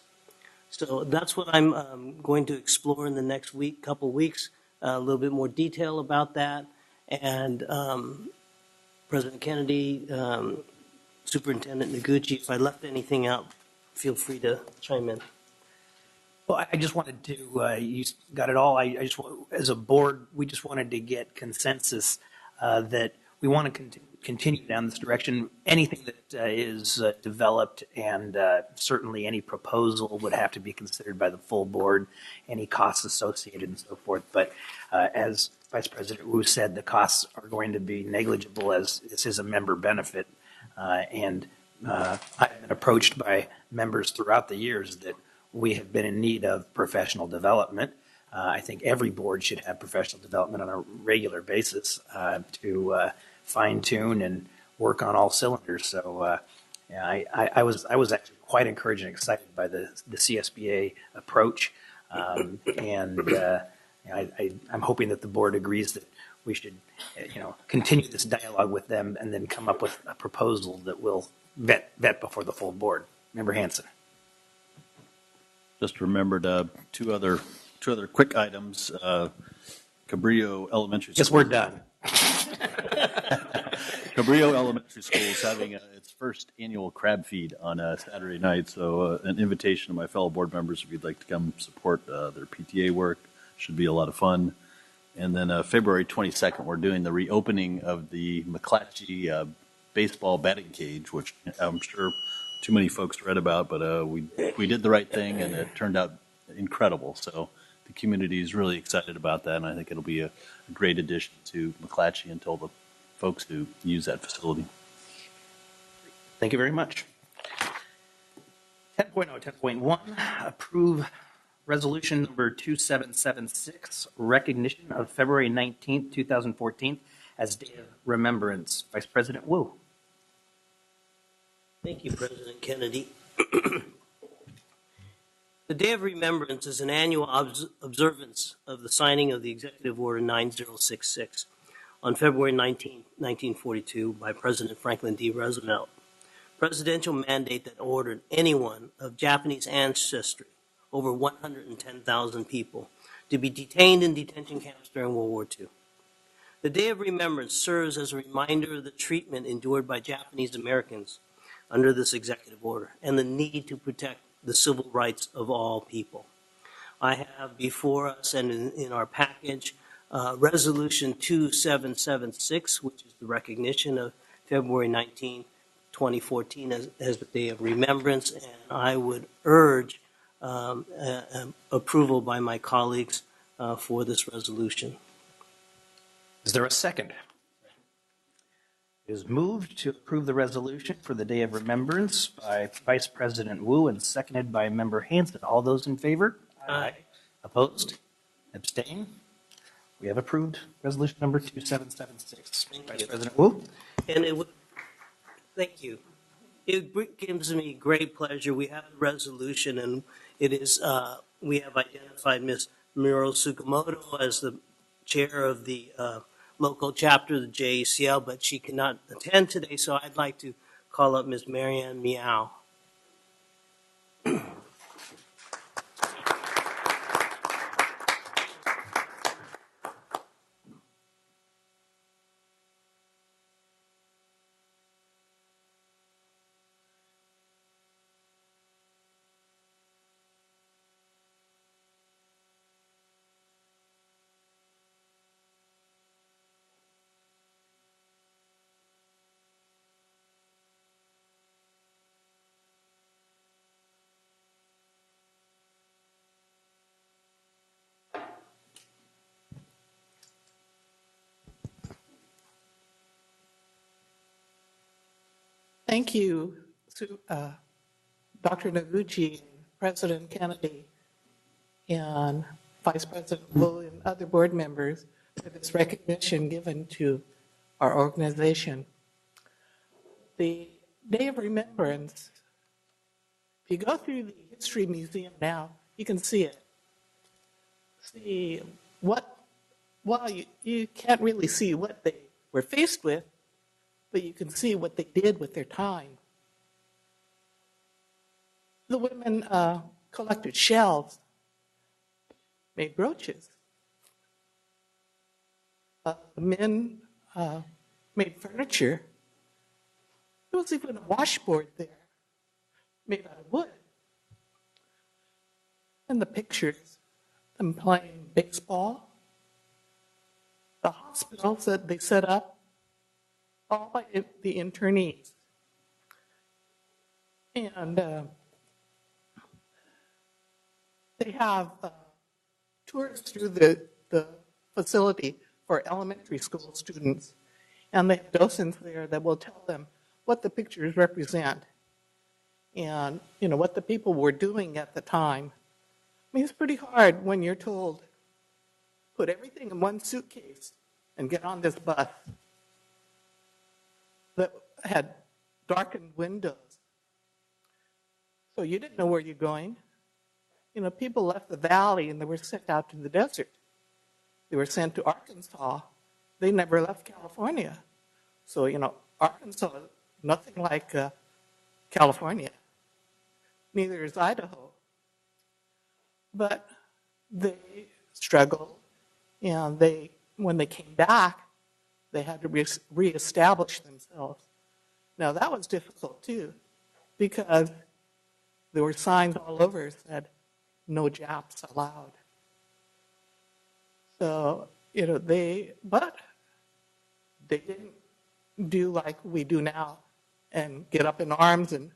So that's what I'm going to explore in the next couple weeks, a little bit more detail about that. And President Kennedy, Superintendent Noguchi, if I left anything out, feel free to chime in. Well, I just wanted to, you got it all. I just, as a board, we just wanted to get consensus that we want to continue down this direction. Anything that is developed, and certainly any proposal would have to be considered by the full board, any costs associated and so forth. But as Vice President Wu said, the costs are going to be negligible as this is a member benefit. And I've been approached by members throughout the years that we have been in need of professional development. I think every board should have professional development on a regular basis to fine tune and work on all cylinders. So I was actually quite encouraged and excited by the CSBA approach. I'm hoping that the board agrees that we should continue this dialogue with them and then come up with a proposal that will vet before the full board. Member Hanson. Just remembered two other quick items. Cabrillo Elementary School. Yes, we're done. Cabrillo Elementary School is having its first annual crab feed on Saturday night, so an invitation to my fellow board members if you'd like to come support their PTA work. Should be a lot of fun. And then February 22nd, we're doing the reopening of the McClatchy baseball batting cage, which I'm sure too many folks read about, but we did the right thing, and it turned out incredible. So the community is really excited about that, and I think it'll be a great addition to McClatchy and to all the folks who use that facility. Thank you very much. 10.0, 10.1, approve resolution number 2776, recognition of February 19th, 2014 as Day of Remembrance. Vice President Wu. Thank you, President Kennedy. The Day of Remembrance is an annual observance of the signing of the Executive Order 9066 on February 19, 1942 by President Franklin D. Roosevelt. Presidential mandate that ordered anyone of Japanese ancestry, over 110,000 people, to be detained in detention camps during World War II. The Day of Remembrance serves as a reminder of the treatment endured by Japanese Americans under this executive order and the need to protect the civil rights of all people. I have before us and in our package Resolution 2776, which is the recognition of February 19, 2014 as the Day of Remembrance, and I would urge approval by my colleagues for this resolution. Is there a second? It is moved to approve the resolution for the Day of Remembrance by Vice President Wu and seconded by Member Hanson. All those in favor? Aye. Opposed? Abstain? We have approved resolution number 2776. Vice President Wu? And it would, thank you. It gives me great pleasure. We have a resolution, and it is we have identified Ms. Miro Tsukamoto as the chair of the local chapter of the JACL, but she cannot attend today, so I'd like to call up Ms. Marianne Miao. Thank you, Dr. Noguchi, President Kennedy, and Vice President Wu and other board members for this recognition given to our organization. The Day of Remembrance, if you go through the History Museum now, you can see it. See well, you can't really see what they were faced with, but you can see what they did with their time. The women collected shells, made brooches. The men made furniture. There was even a washboard there, made out of wood. And the pictures, them playing baseball, the hospitals that they set up, all by the internees. And they have tours through the facility for elementary school students. And they have docents there that will tell them what the pictures represent and, you know, what the people were doing at the time. I mean, it's pretty hard when you're told, put everything in one suitcase and get on this bus that had darkened windows. So you didn't know where you're going. You know, people left the valley and they were sent out to the desert. They were sent to Arkansas. They never left California. So, you know, Arkansas is nothing like California. Neither is Idaho. But they struggled, and when they came back, they had to reestablish themselves. Now, that was difficult, too, because there were signs all over that said, no Japs allowed. So, you know, but they didn't do like we do now and get up in arms and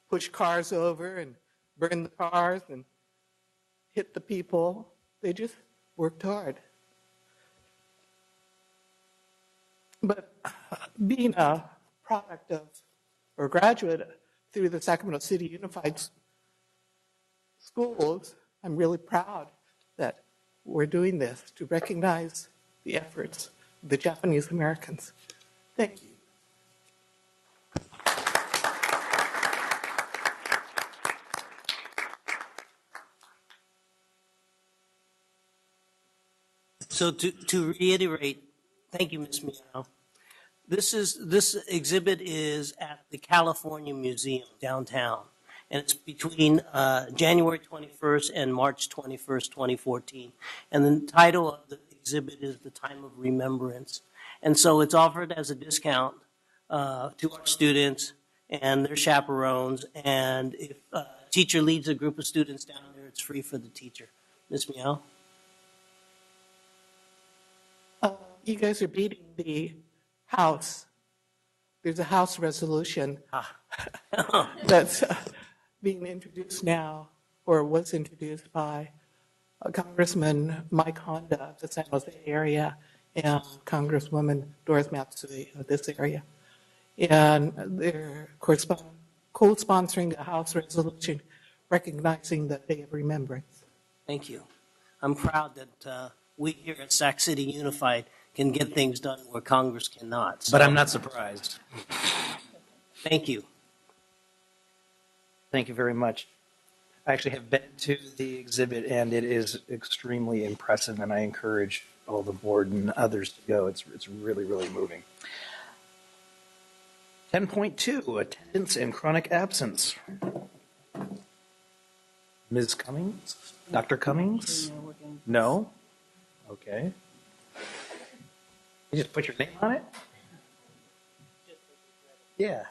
push cars over and burn the cars and hit the people. They just worked hard. But being a product of, or graduate through the Sacramento City Unified Schools, I'm really proud that we're doing this to recognize the efforts of the Japanese Americans. Thank you. So to reiterate, thank you, Ms. Meow. This exhibit is at the California Museum downtown, and it's between January 21st and March 21st, 2014. And the title of the exhibit is The Time of Remembrance. And so it's offered as a discount to our students and their chaperones. And if a teacher leads a group of students down there, it's free for the teacher. Ms. Meow? You guys are beating the House. There's a House resolution that's being introduced now, or was introduced by Congressman Mike Honda of the San Jose area and Congresswoman Doris Matsui of this area. And they're co-sponsoring a House resolution recognizing the Day of Remembrance. Thank you. I'm proud that we here at Sac City Unified can get things done where Congress cannot. So. But I'm not surprised. Thank you. Thank you very much. I actually have been to the exhibit, and it is extremely impressive, and I encourage all the board and others to go. It's really, really moving. 10.2, attendance and chronic absence. Ms. Cummings? Dr. Cummings? No? Okay. You just put your name on it? Yeah.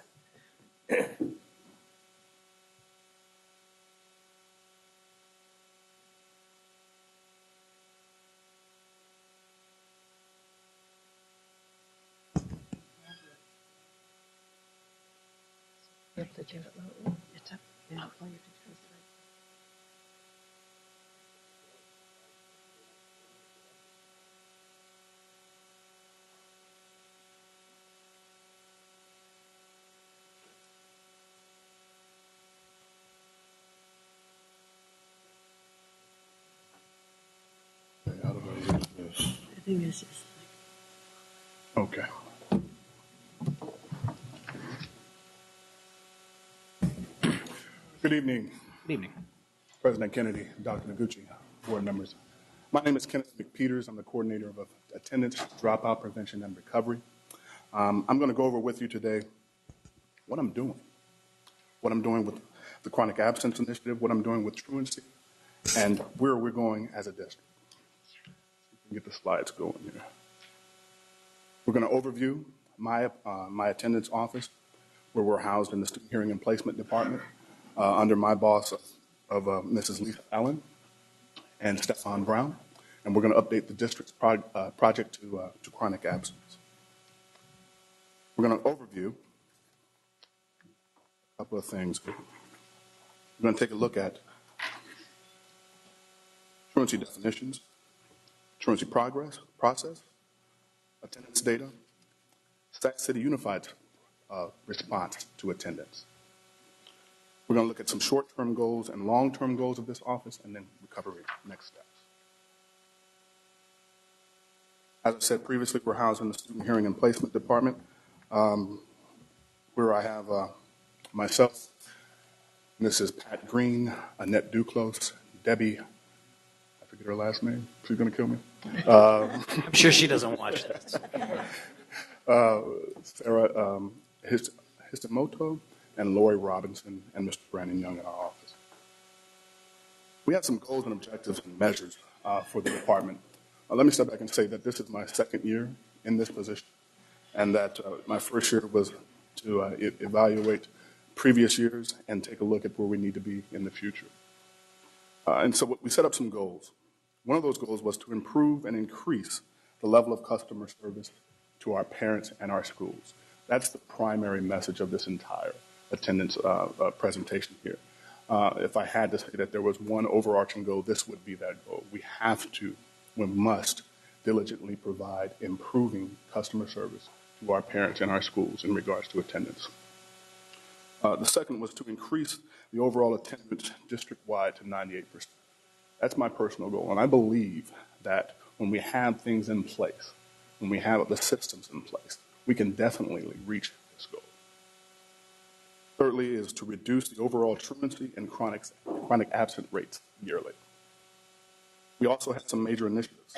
think it's just Okay. Good evening. Good evening. President Kennedy, Dr. Noguchi, board members. My name is Kenneth McPeters. I'm the coordinator of attendance, dropout prevention, and recovery. I'm going to go over with you today what I'm doing with the chronic absence initiative, what I'm doing with truancy, and where we're going as a district. See if we can get the slides going here. We're going to overview my attendance office, where we're housed in the Student Hearing and Placement Department, under my boss of Mrs. Lisa Allen and Stefan Brown, and we're going to update the district's project to chronic absence. We're going to overview a couple of things. We're going to take a look at truancy definitions, truancy process, attendance data, Sac City Unified's response to attendance. We're going to look at some short-term goals and long-term goals of this office, and then recovery next steps. As I said previously, we're housed in the Student Hearing and Placement Department, where I have myself, Mrs. Pat Green, Annette Duclos, Debbie, I forget her last name, she's going to kill me. I'm sure she doesn't watch this. Sarah Histimoto, and Lori Robinson, and Mr. Brandon Young in our office. We have some goals and objectives and measures for the department. Let me step back and say that this is my second year in this position, and that my first year was to evaluate previous years and take a look at where we need to be in the future. And so we set up some goals. One of those goals was to improve and increase the level of customer service to our parents and our schools. That's the primary message of this entire attendance presentation here. If I had to say that there was one overarching goal, this would be that goal. We must diligently provide improving customer service to our parents and our schools in regards to attendance. The second was to increase the overall attendance district-wide to 98%. That's my personal goal, and I believe that when we have things in place, when we have the systems in place, we can definitely reach this goal. Thirdly is to reduce the overall truancy and chronic absent rates yearly. We also had some major initiatives.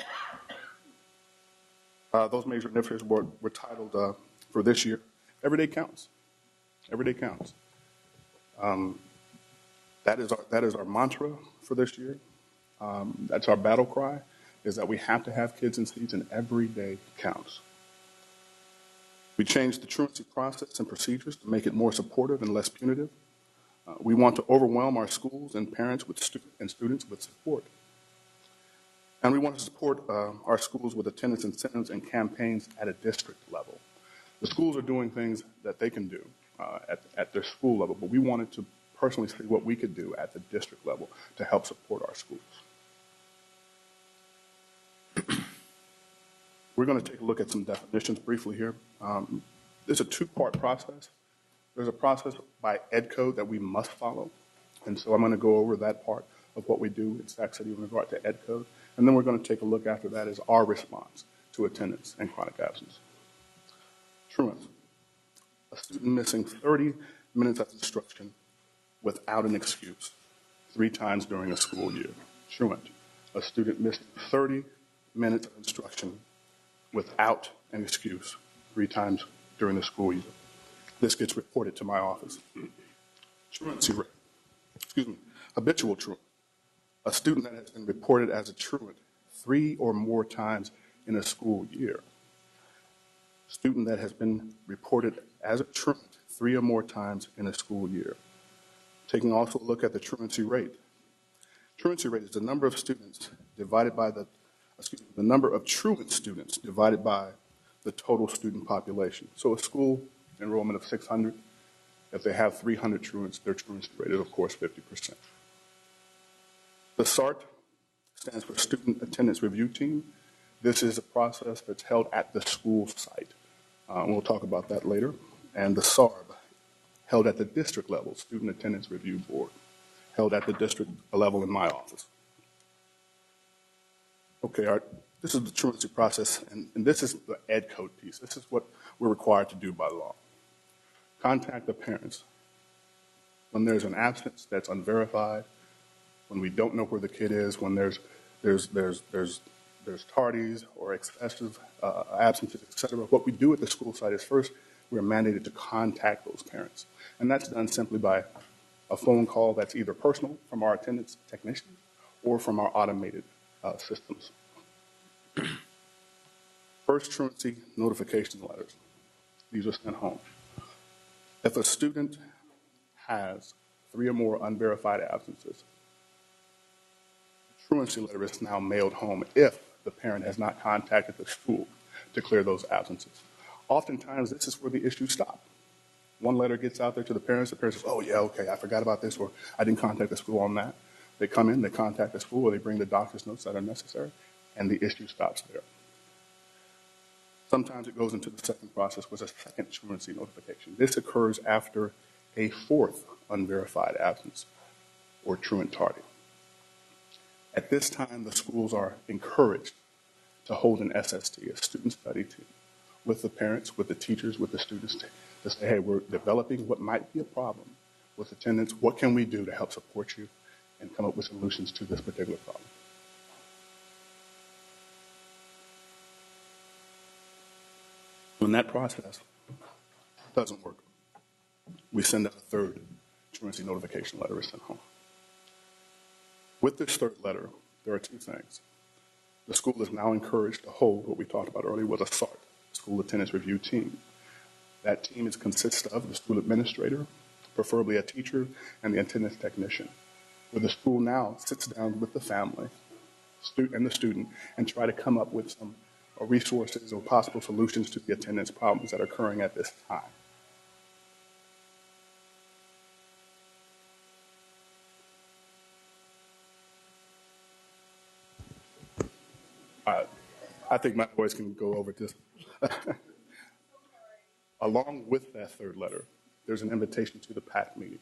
Those major initiatives were titled for this year, Every Day Counts. Every day counts. That is our mantra for this year. That's our battle cry, is that we have to have kids in seats and every day counts. We changed the truancy process and procedures to make it more supportive and less punitive. We want to overwhelm our schools and parents and students with support. And we want to support our schools with attendance incentives and campaigns at a district level. The schools are doing things that they can do at their school level, but we wanted to personally see what we could do at the district level to help support our schools. We're going to take a look at some definitions briefly here. There's a two-part process. There's a process by ed code that we must follow. And so I'm going to go over that part of what we do at Sac City in regard to ed code. And then we're going to take a look after that as our response to attendance and chronic absence. Truant. A student missing 30 minutes of instruction without an excuse 3 times during a school year. Truant. A student missing 30 minutes of instruction without an excuse 3 times during the school year. This gets reported to my office. Truancy rate. Habitual truant. A student that has been reported as a truant 3 or more times in a school year. Student that has been reported as a truant 3 or more times in a school year. Taking also a look at the truancy rate. Truancy rate is the number of students divided by the number of truant students divided by the total student population. So a school enrollment of 600, if they have 300 truants, their truancy rate is, of course, 50%. The SART stands for Student Attendance Review Team. This is a process that's held at the school site. We'll talk about that later. And the SARB, held at the district level, Student Attendance Review Board, held at the district level in my office. Okay, This is the truancy process, and this is the ed code piece. This is what we're required to do by law. Contact the parents when there's an absence that's unverified, when we don't know where the kid is, when there's tardies or excessive absences, et cetera. What we do at the school site is first we're mandated to contact those parents, and that's done simply by a phone call that's either personal from our attendance technicians or from our automated systems. First truancy notification letters. These are sent home. If a student has 3 or more unverified absences, the truancy letter is now mailed home if the parent has not contacted the school to clear those absences. Oftentimes, this is where the issues stop. One letter gets out there to the parents says, oh yeah, okay, I forgot about this, or I didn't contact the school on that. They come in, they contact the school, or they bring the doctor's notes that are necessary, and the issue stops there. Sometimes it goes into the second process with a second truancy notification. This occurs after a 4th unverified absence or truant tardy. At this time, the schools are encouraged to hold an SST, a student study team, with the parents, with the teachers, with the students, to say, hey, we're developing what might be a problem with attendance. What can we do to help support you and come up with solutions to this particular problem? When that process doesn't work, we send out a third truancy notification letter is sent home. With this third letter, there are 2 things. The school is now encouraged to hold what we talked about earlier was a SART, School Attendance Review Team. That team consists of the school administrator, preferably a teacher, and the attendance technician, where the school now sits down with the family and the student and try to come up with some resources or possible solutions to the attendance problems that are occurring at this time. I think my voice can go over this. Along with that third letter, there's an invitation to the PAC meeting.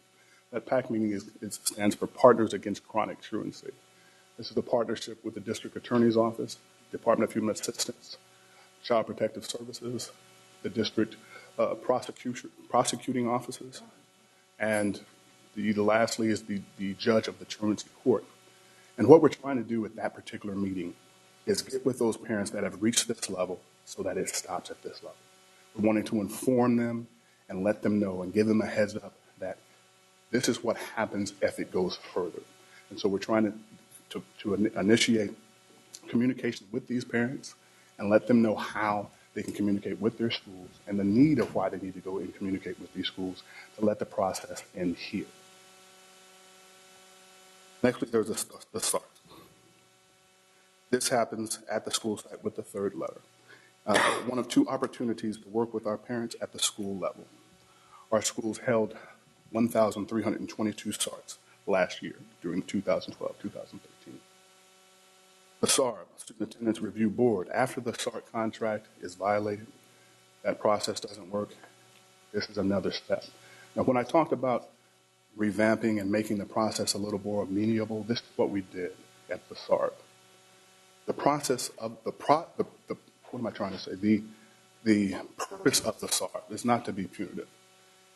That PAC meeting stands for Partners Against Chronic Truancy. This is a partnership with the District Attorney's Office, Department of Human Assistance, Child Protective Services, the district prosecuting offices, and lastly is the judge of the truancy court. And what we're trying to do at that particular meeting is get with those parents that have reached this level so that it stops at this level. We're wanting to inform them and let them know and give them a heads up that this is what happens if it goes further. And so we're trying to initiate communication with these parents and let them know how they can communicate with their schools and the need of why they need to go and communicate with these schools to let the process end here. Next week, there's the SART. This happens at the school site with the third letter. One of 2 opportunities to work with our parents at the school level. Our schools held 1,322 SARTs last year during 2012-2013. The SARB, Student Attendance Review Board, after the SART contract is violated, that process doesn't work, this is another step. Now, when I talked about revamping and making the process a little more amenable, this is what we did at the SARB. The process of what am I trying to say? The purpose of the SARB is not to be punitive.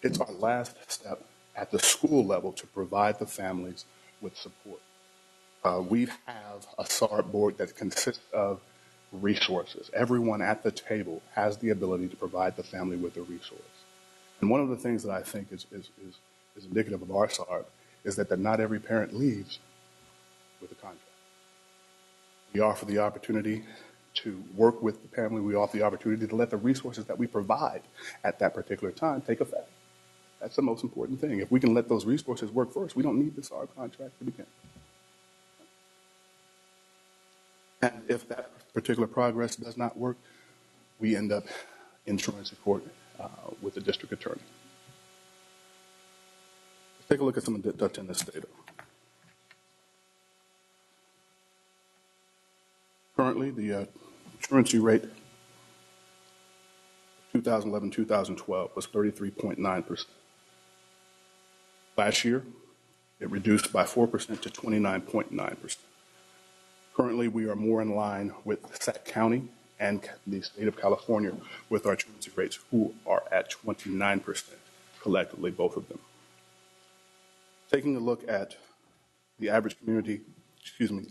It's our last step at the school level to provide the families with support. We have a SARB board that consists of resources. Everyone at the table has the ability to provide the family with a resource. And one of the things that I think is indicative of our SARB is that not every parent leaves with a contract. We offer the opportunity to work with the family. We offer the opportunity to let the resources that we provide at that particular time take effect. That's the most important thing. If we can let those resources work first, we don't need the SARB contract to begin. And if that particular progress does not work, we end up in truancy court with the district attorney. Let's take a look at some of the attendance data. Currently, the truancy rate 2011-2012 was 33.9%. Last year, it reduced by 4% to 29.9%. Currently, we are more in line with Sac County and the state of California with our truancy rates, who are at 29% collectively, both of them. Taking a look at the average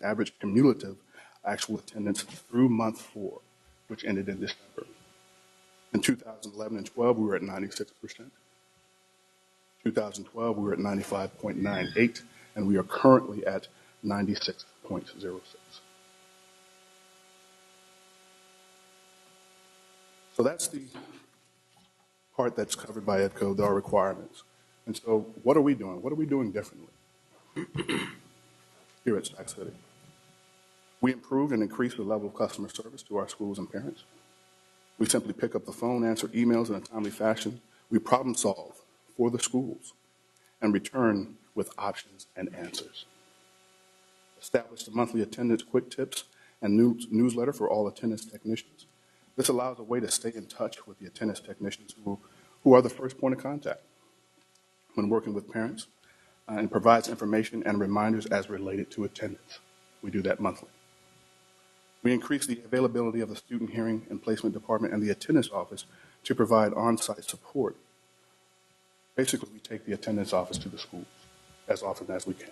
average cumulative actual attendance through month 4, which ended in December. In 2011 and 12, we were at 96%. 2012, we were at 95.98, and we are currently at 96.06. So that's the part that's covered by Ed Code, our requirements. And so what are we doing? What are we doing differently here at Sac City? We improved and increased the level of customer service to our schools and parents. We simply pick up the phone, answer emails in a timely fashion. We problem solve for the schools and return with options and answers. Established a monthly attendance quick tips and newsletter for all attendance technicians. This allows a way to stay in touch with the attendance technicians who are the first point of contact when working with parents, and provides information and reminders as related to attendance. We do that monthly. We increase the availability of the student hearing and placement department and the attendance office to provide on-site support. Basically, we take the attendance office to the schools as often as we can.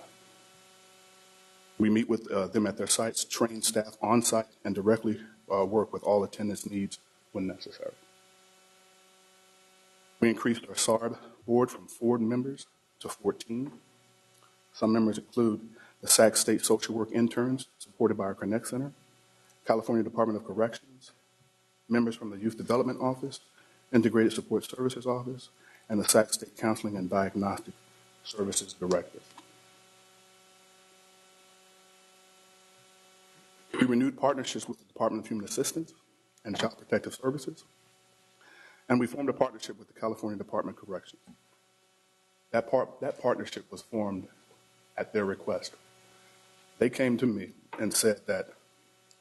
We meet with them at their sites, train staff on-site, and directly work with all attendance needs when necessary. We increased our SARB board from 4 members to 14. Some members include the Sac State Social Work interns supported by our Connect Center, California Department of Corrections, members from the Youth Development Office, Integrated Support Services Office, and the Sac State Counseling and Diagnostic Services Director. We renewed partnerships with the Department of Human Assistance and Child Protective Services, and we formed a partnership with the California Department of Corrections. That partnership was formed at their request. They came to me and said that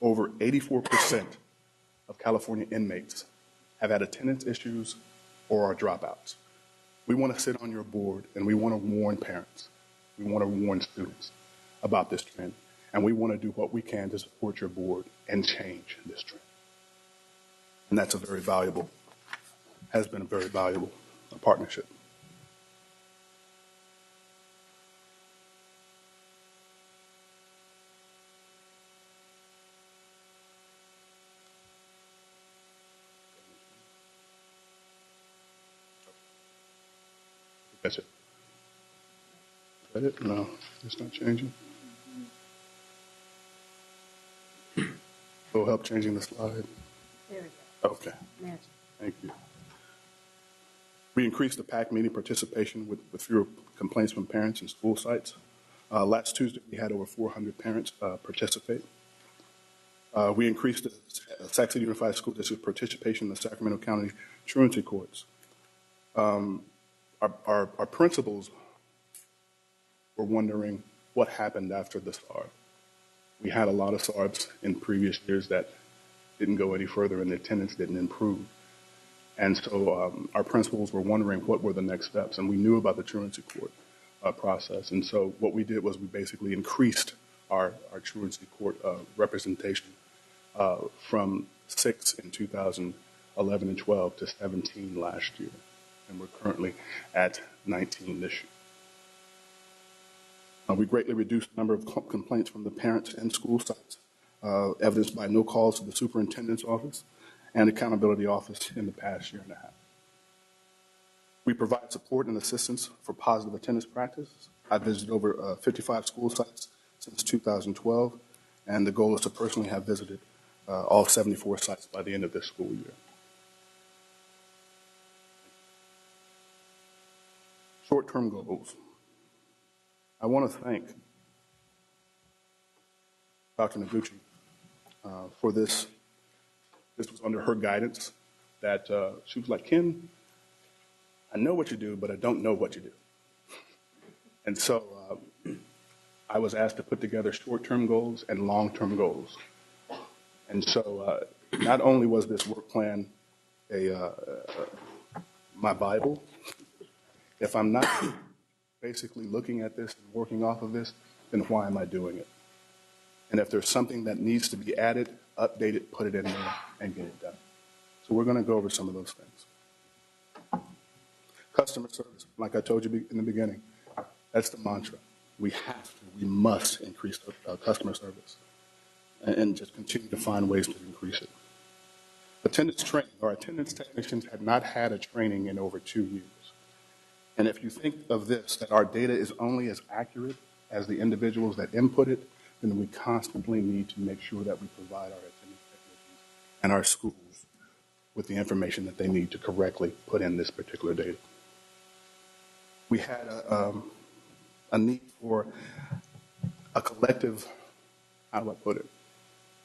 over 84% of California inmates have had attendance issues or are dropouts. We want to sit on your board and we want to warn parents. We want to warn students about this trend. And we want to do what we can to support your board and change this trend. And that's has been a very valuable partnership. That's it. Is that it? No, it's not changing. Will help changing the slide. There we go. Okay. Magic. Thank you. We increased the PAC meeting participation with fewer complaints from parents and school sites. Last Tuesday, we had over 400 parents participate. We increased the Sac City Unified School District participation in the Sacramento County truancy courts. Our principals were wondering what happened after the SARB. We had a lot of SARBs in previous years that didn't go any further and the attendance didn't improve. And so our principals were wondering what were the next steps, and we knew about the truancy court process. And so what we did was we basically increased our truancy court representation from 6 in 2011 and 12 to 17 last year. And we're currently at 19 this year. We greatly reduced the number of complaints from the parents and school sites, evidenced by no calls to the superintendent's office and accountability office in the past year and a half. We provide support and assistance for positive attendance practices. I've visited over 55 school sites since 2012, and the goal is to personally have visited all 74 sites by the end of this school year. Short-term goals. I want to thank Dr. Noguchi for this. This was under her guidance that she was like, Ken, I know what you do, but I don't know what you do. And so I was asked to put together short-term goals and long-term goals. And so not only was this work plan my Bible, if I'm not basically looking at this and working off of this, then why am I doing it? And if there's something that needs to be added, update it, put it in there, and get it done. So we're going to go over some of those things. Customer service, like I told you in the beginning, that's the mantra. We must increase customer service and just continue to find ways to increase it. Attendance training. Our attendance technicians have not had a training in over 2 years. And if you think of this, that our data is only as accurate as the individuals that input it, then we constantly need to make sure that we provide our attendance technicians and our schools with the information that they need to correctly put in this particular data. We had a need for a collective, how do I put it?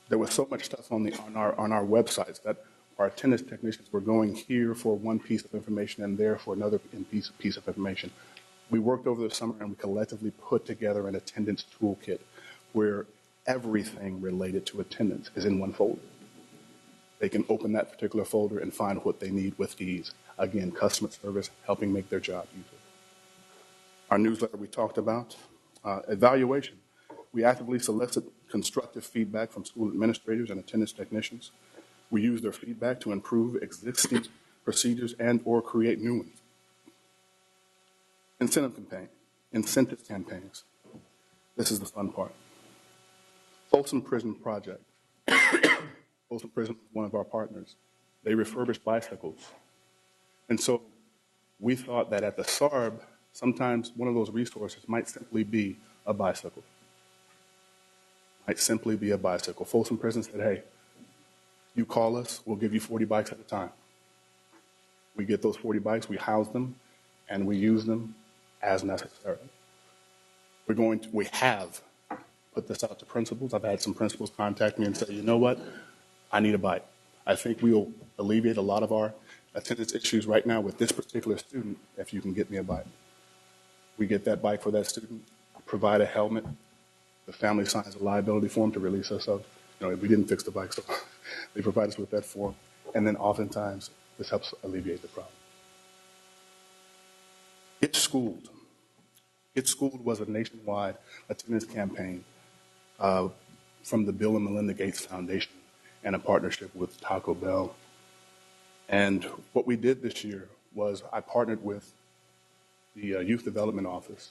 There was so much stuff on our websites that our attendance technicians were going here for one piece of information and there for another piece of information. We worked over the summer and we collectively put together an attendance toolkit where everything related to attendance is in one folder. They can open that particular folder and find what they need with ease. Again, customer service, helping make their job easier. Our newsletter we talked about. Evaluation. We actively solicit constructive feedback from school administrators and attendance technicians. We use their feedback to improve existing procedures and or create new ones. Incentive campaigns. This is the fun part. Folsom Prison Project. Folsom Prison is one of our partners. They refurbish bicycles. And so we thought that at the SARB, sometimes one of those resources might simply be a bicycle. Might simply be a bicycle. Folsom Prison said, hey, you call us, we'll give you 40 bikes at a time. We get those 40 bikes, we house them, and we use them as necessary. We have put this out to principals. I've had some principals contact me and say, you know what, I need a bike. I think we'll alleviate a lot of our attendance issues right now with this particular student if you can get me a bike. We get that bike for that student, provide a helmet, the family signs a liability form to release us of, if we didn't fix the bike, so they provide us with that form, and then oftentimes this helps alleviate the problem. Get Schooled. Get Schooled was a nationwide attendance campaign from the Bill and Melinda Gates Foundation and a partnership with Taco Bell. And what we did this year was I partnered with the Youth Development Office,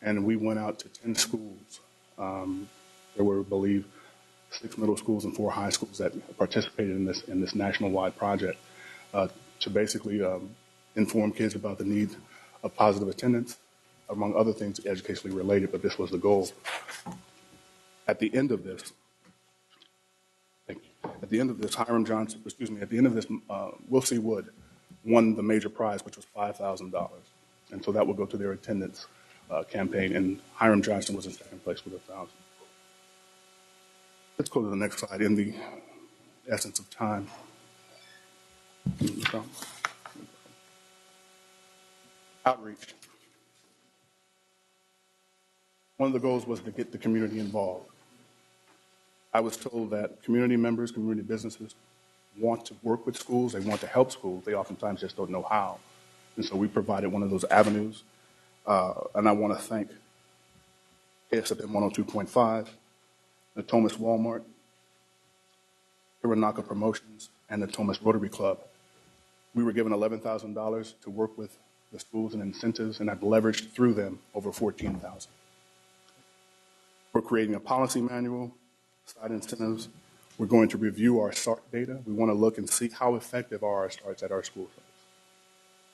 and we went out to 10 schools. There were, I believe, 6 middle schools and 4 high schools that participated in this national-wide project to basically inform kids about the need of positive attendance, among other things educationally related, but this was the goal. At the end of this, Will C. Wood won the major prize, which was $5,000. And so that will go to their attendance campaign, and Hiram Johnson was in second place with $1,000. Let's go to the next slide in the essence of time. Outreach. One of the goals was to get the community involved. I was told that community members, community businesses want to work with schools, they want to help schools, they oftentimes just don't know how. And so we provided one of those avenues. And I want to thank KSFM 102.5, the Thomas Walmart, Hiranaka Promotions, and the Thomas Rotary Club. We were given $11,000 to work with the schools and incentives, and I've leveraged through them over $14,000. We're creating a policy manual, side incentives. We're going to review our SART data. We want to look and see how effective are our SARTs at our school sites.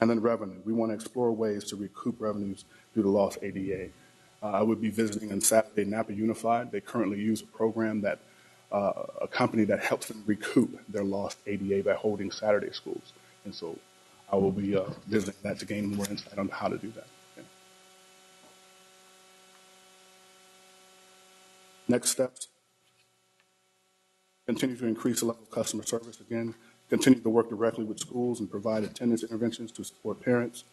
And then revenue. We want to explore ways to recoup revenues due to lost ADA. I would be visiting on Saturday Napa Unified. They currently use a program that a company that helps them recoup their lost ADA by holding Saturday schools. And so I will be visiting that to gain more insight on how to do that. Okay. Next steps. Continue to increase the level of customer service again. Continue to work directly with schools and provide attendance interventions to support parents.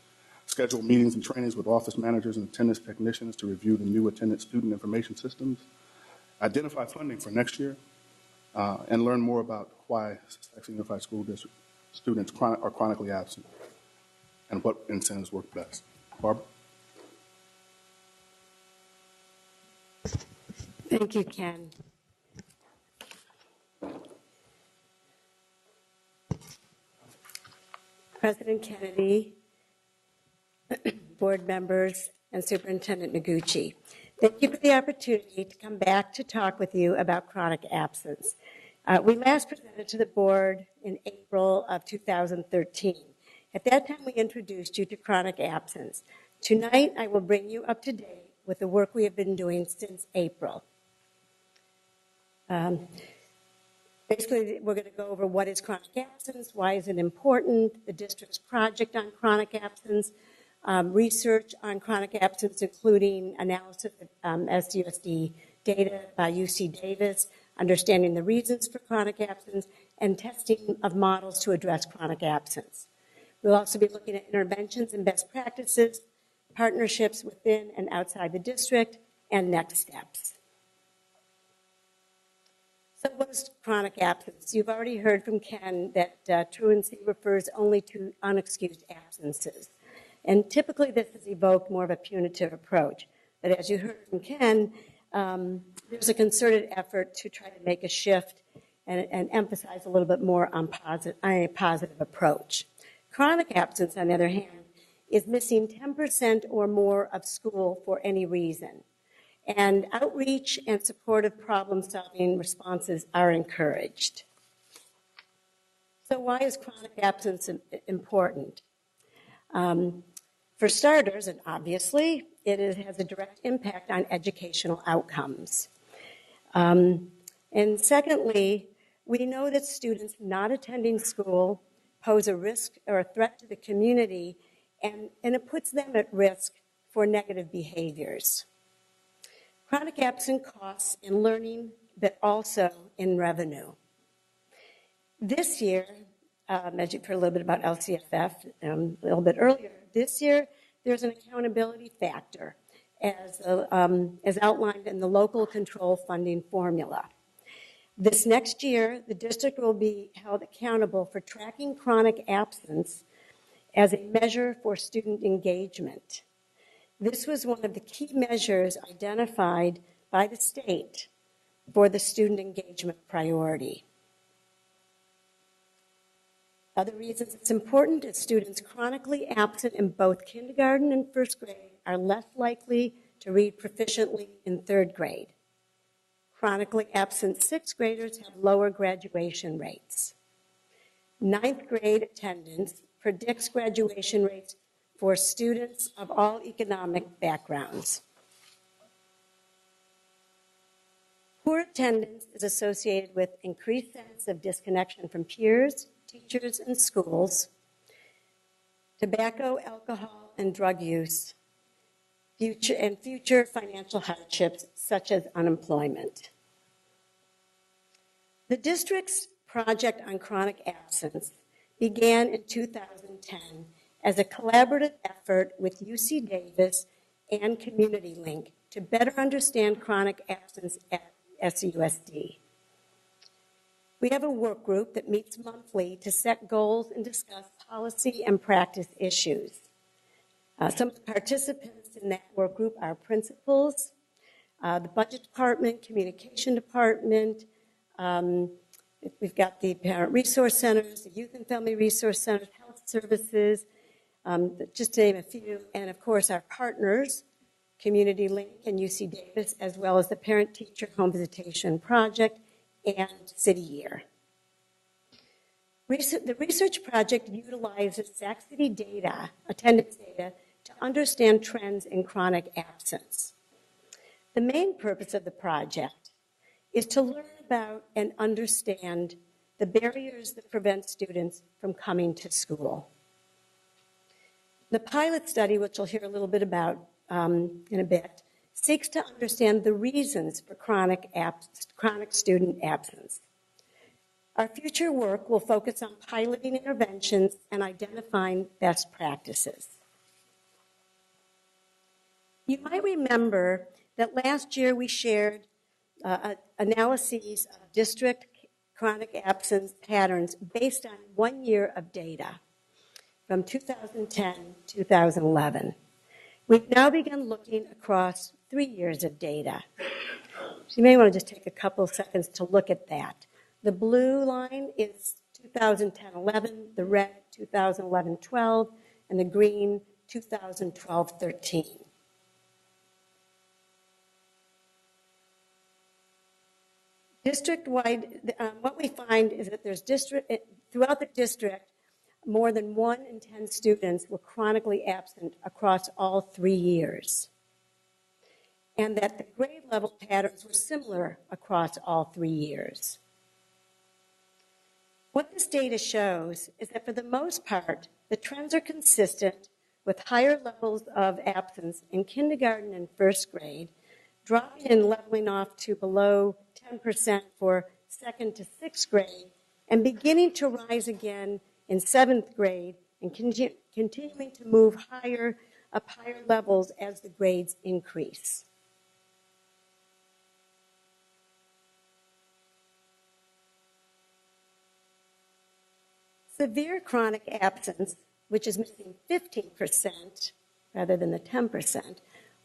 Schedule meetings and trainings with office managers and attendance technicians to review the new attendance student information systems. Identify funding for next year and learn more about why Saxon Unified School District students are chronically absent and what incentives work best. Barbara? Thank you, Ken. President Kennedy, board members, and Superintendent Noguchi, thank you for the opportunity to come back to talk with you about chronic absence. We last presented to the board in April of 2013. At that time, we introduced you to chronic absence. Tonight, I will bring you up to date with the work we have been doing since April. Basically, we're going to go over what is chronic absence, why is it important, the district's project on chronic absence, research on chronic absence, including analysis of SUSD data by UC Davis, understanding the reasons for chronic absence, and testing of models to address chronic absence. We'll also be looking at interventions and best practices, partnerships within and outside the district, and next steps. So what is chronic absence? You've already heard from Ken that truancy refers only to unexcused absences. And typically this has evoked more of a punitive approach. But as you heard from Ken, there's a concerted effort to try to make a shift and emphasize a little bit more on a positive approach. Chronic absence, on the other hand, is missing 10% or more of school for any reason. And outreach and supportive problem-solving responses are encouraged. So why is chronic absence important? For starters, and obviously, it has a direct impact on educational outcomes. And secondly, we know that students not attending school pose a risk or a threat to the community, and it puts them at risk for negative behaviors. Chronic absence costs in learning, but also in revenue. This year, as you've heard a little bit about LCFF a little bit earlier, this year there's an accountability factor as outlined in the local control funding formula. This next year, the district will be held accountable for tracking chronic absence as a measure for student engagement. This was one of the key measures identified by the state for the student engagement priority. Other reasons it's important is students chronically absent in both kindergarten and first grade are less likely to read proficiently in third grade. Chronically absent sixth graders have lower graduation rates. Ninth grade attendance predicts graduation rates for students of all economic backgrounds. Poor attendance is associated with increased sense of disconnection from peers, teachers, and schools, tobacco, alcohol, and drug use, future financial hardships such as unemployment. The district's project on chronic absence began in 2010 as a collaborative effort with UC Davis and Community Link to better understand chronic absence at SUSD. We have a work group that meets monthly to set goals and discuss policy and practice issues. Some of the participants in that work group are principals, the budget department, communication department, we've got the parent resource centers, the youth and family resource centers, health services, just to name a few, and of course our partners, Community Link and UC Davis, as well as the Parent Teacher Home Visitation Project and City Year. The research project utilizes Sac City data, attendance data, to understand trends in chronic absence. The main purpose of the project is to learn about and understand the barriers that prevent students from coming to school. The pilot study, which you'll hear a little bit about in a bit, seeks to understand the reasons for chronic student absence. Our future work will focus on piloting interventions and identifying best practices. You might remember that last year we shared analyses of district chronic absence patterns based on 1 year of data from 2010 to 2011. We've now begun looking across 3 years of data. So you may want to just take a couple of seconds to look at that. The blue line is 2010-11, the red 2011-12, and the green 2012-13. District-wide, what we find is that there's throughout the district, more than 1 in 10 students were chronically absent across all 3 years, and that the grade level patterns were similar across all 3 years. What this data shows is that for the most part, the trends are consistent with higher levels of absence in kindergarten and first grade, dropping and leveling off to below 10% for second to sixth grade, and beginning to rise again in seventh grade and continuing to move higher levels as the grades increase. Severe chronic absence, which is missing 15% rather than the 10%,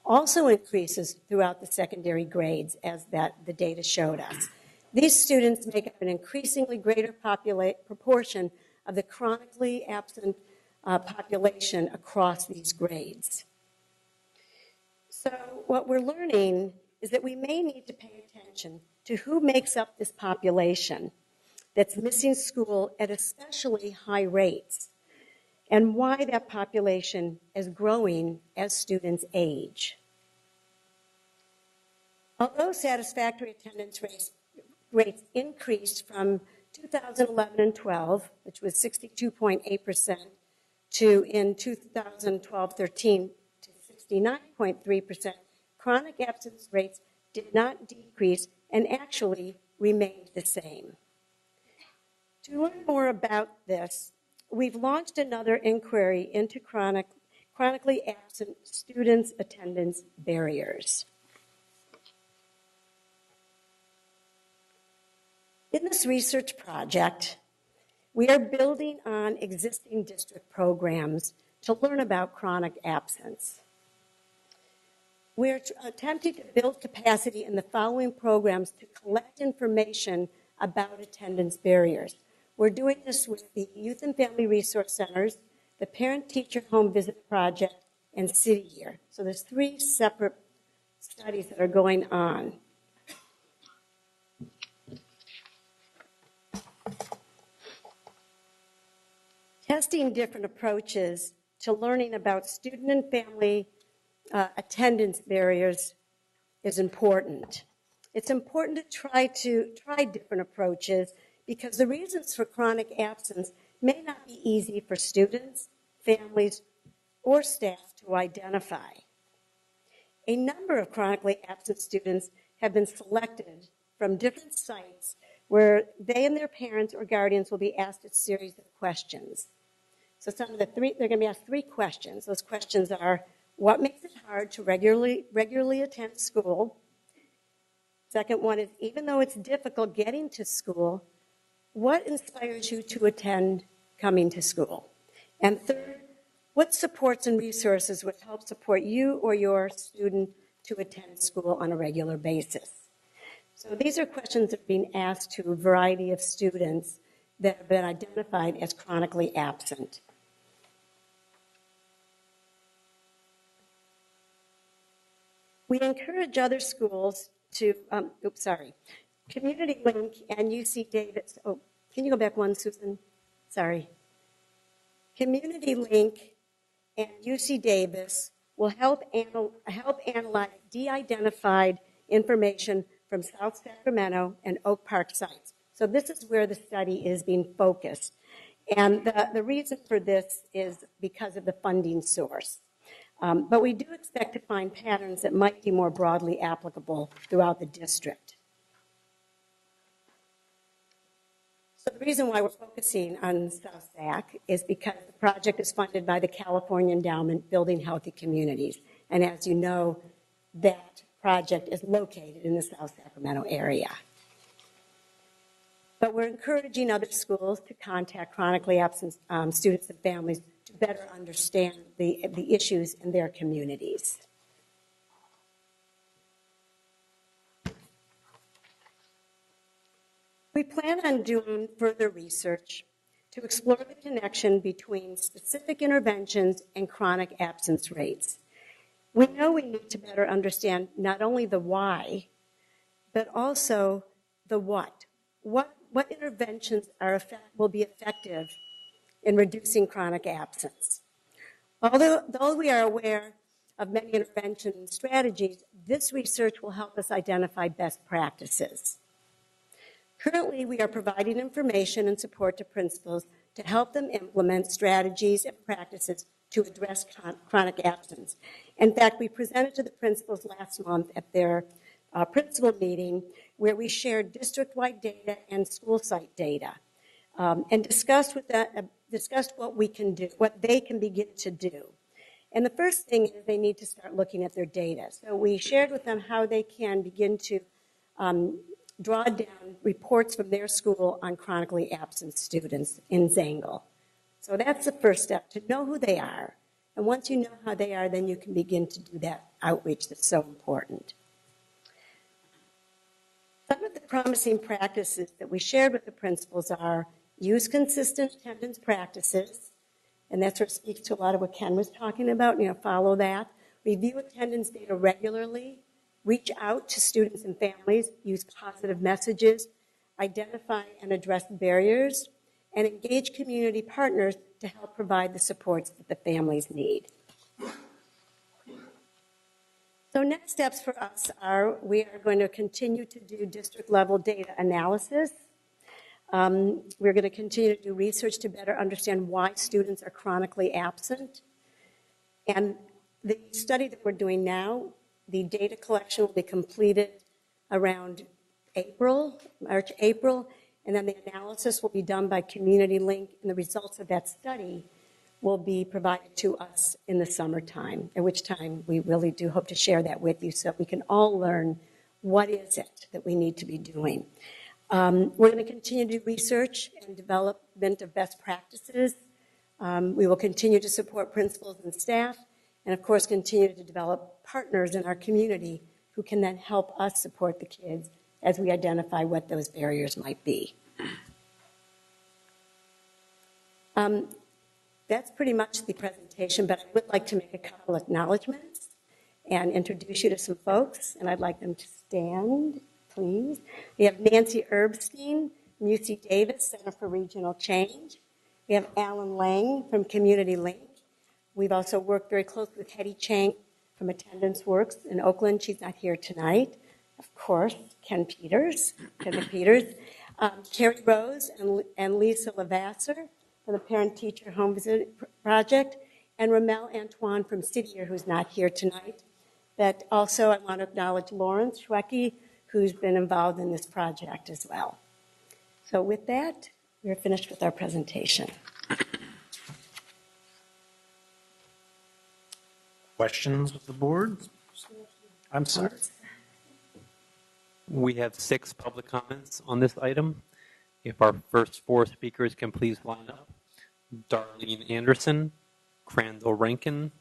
also increases throughout the secondary grades, as the data showed us. These students make up an increasingly greater proportion of the chronically absent population across these grades. So what we're learning is that we may need to pay attention to who makes up this population that's missing school at especially high rates, and why that population is growing as students age. Although satisfactory attendance rates increased from 2011 and 12, which was 62.8%, to in 2012-13 to 69.3%, chronic absence rates did not decrease and actually remained the same. To learn more about this, we've launched another inquiry into chronically absent students' attendance barriers. In this research project, we are building on existing district programs to learn about chronic absence. We're attempting to build capacity in the following programs to collect information about attendance barriers. We're doing this with the Youth and Family Resource Centers, the Parent-Teacher Home Visit Project, and City Year. So there's 3 separate studies that are going on. Testing different approaches to learning about student and family attendance barriers is important. It's important to try different approaches because the reasons for chronic absence may not be easy for students, families, or staff to identify. A number of chronically absent students have been selected from different sites where they and their parents or guardians will be asked a series of questions. So they're going to be asked 3 questions. Those questions are, what makes it hard to regularly attend school? Second one is, even though it's difficult getting to school, what inspires you to attend coming to school? And third, what supports and resources would help support you or your student to attend school on a regular basis? So these are questions that are being asked to a variety of students that have been identified as chronically absent. We encourage other schools to, Community Link and UC Davis. Oh, can you go back one, Susan? Sorry. Community Link and UC Davis will help analyze de-identified information from South Sacramento and Oak Park sites. So this is where the study is being focused. And the reason for this is because of the funding source. But we do expect to find patterns that might be more broadly applicable throughout the district. So the reason why we're focusing on South Sac is because the project is funded by the California Endowment Building Healthy Communities. And as you know, that project is located in the South Sacramento area. But we're encouraging other schools to contact chronically absent students and families to better understand the issues in their communities. We plan on doing further research to explore the connection between specific interventions and chronic absence rates. We know we need to better understand not only the why, but also the what. What interventions will be effective in reducing chronic absence? Although we are aware of many intervention strategies, this research will help us identify best practices. Currently, we are providing information and support to principals to help them implement strategies and practices to address chronic absence. In fact, we presented to the principals last month at their principal meeting where we shared district-wide data and school site data and discussed what we can do, what they can begin to do. And the first thing is they need to start looking at their data. So we shared with them how they can begin to draw down reports from their school on chronically absent students in Zangle. So that's the first step, to know who they are. And once you know how they are, then you can begin to do that outreach that's so important. Some of the promising practices that we shared with the principals are use consistent attendance practices, and that sort of speaks to a lot of what Ken was talking about, follow that. Review attendance data regularly, reach out to students and families, use positive messages, identify and address barriers, and engage community partners to help provide the supports that the families need. So next steps for us are we are going to continue to do district-level data analysis. We're going to continue to do research to better understand why students are chronically absent. And the study that we're doing now, the data collection will be completed around March, April, and then the analysis will be done by Community Link, and the results of that study will be provided to us in the summertime, at which time we really do hope to share that with you so we can all learn what is it that we need to be doing. We're going to continue to do research and development of best practices. We will continue to support principals and staff, and of course continue to develop partners in our community who can then help us support the kids as we identify what those barriers might be. That's pretty much the presentation, but I would like to make a couple acknowledgments and introduce you to some folks, and I'd like them to stand, please. We have Nancy Erbstein from UC Davis Center for Regional Change. We have Alan Lang from Community Link. We've also worked very closely with Hetty Chang from Attendance Works in Oakland. She's not here tonight. Of course, Ken Peters, Carrie Rose and Lisa Lavasser from the Parent Teacher Home Visit Project, and Ramel Antoine from Citier, who's not here tonight. But also I want to acknowledge Lawrence Schwecke, who's been involved in this project as well. So with that, we're finished with our presentation. Questions of the board? I'm sorry. We have 6 public comments on this item. If our first 4 speakers can please line up. Darlene Anderson, Crandall Rankin,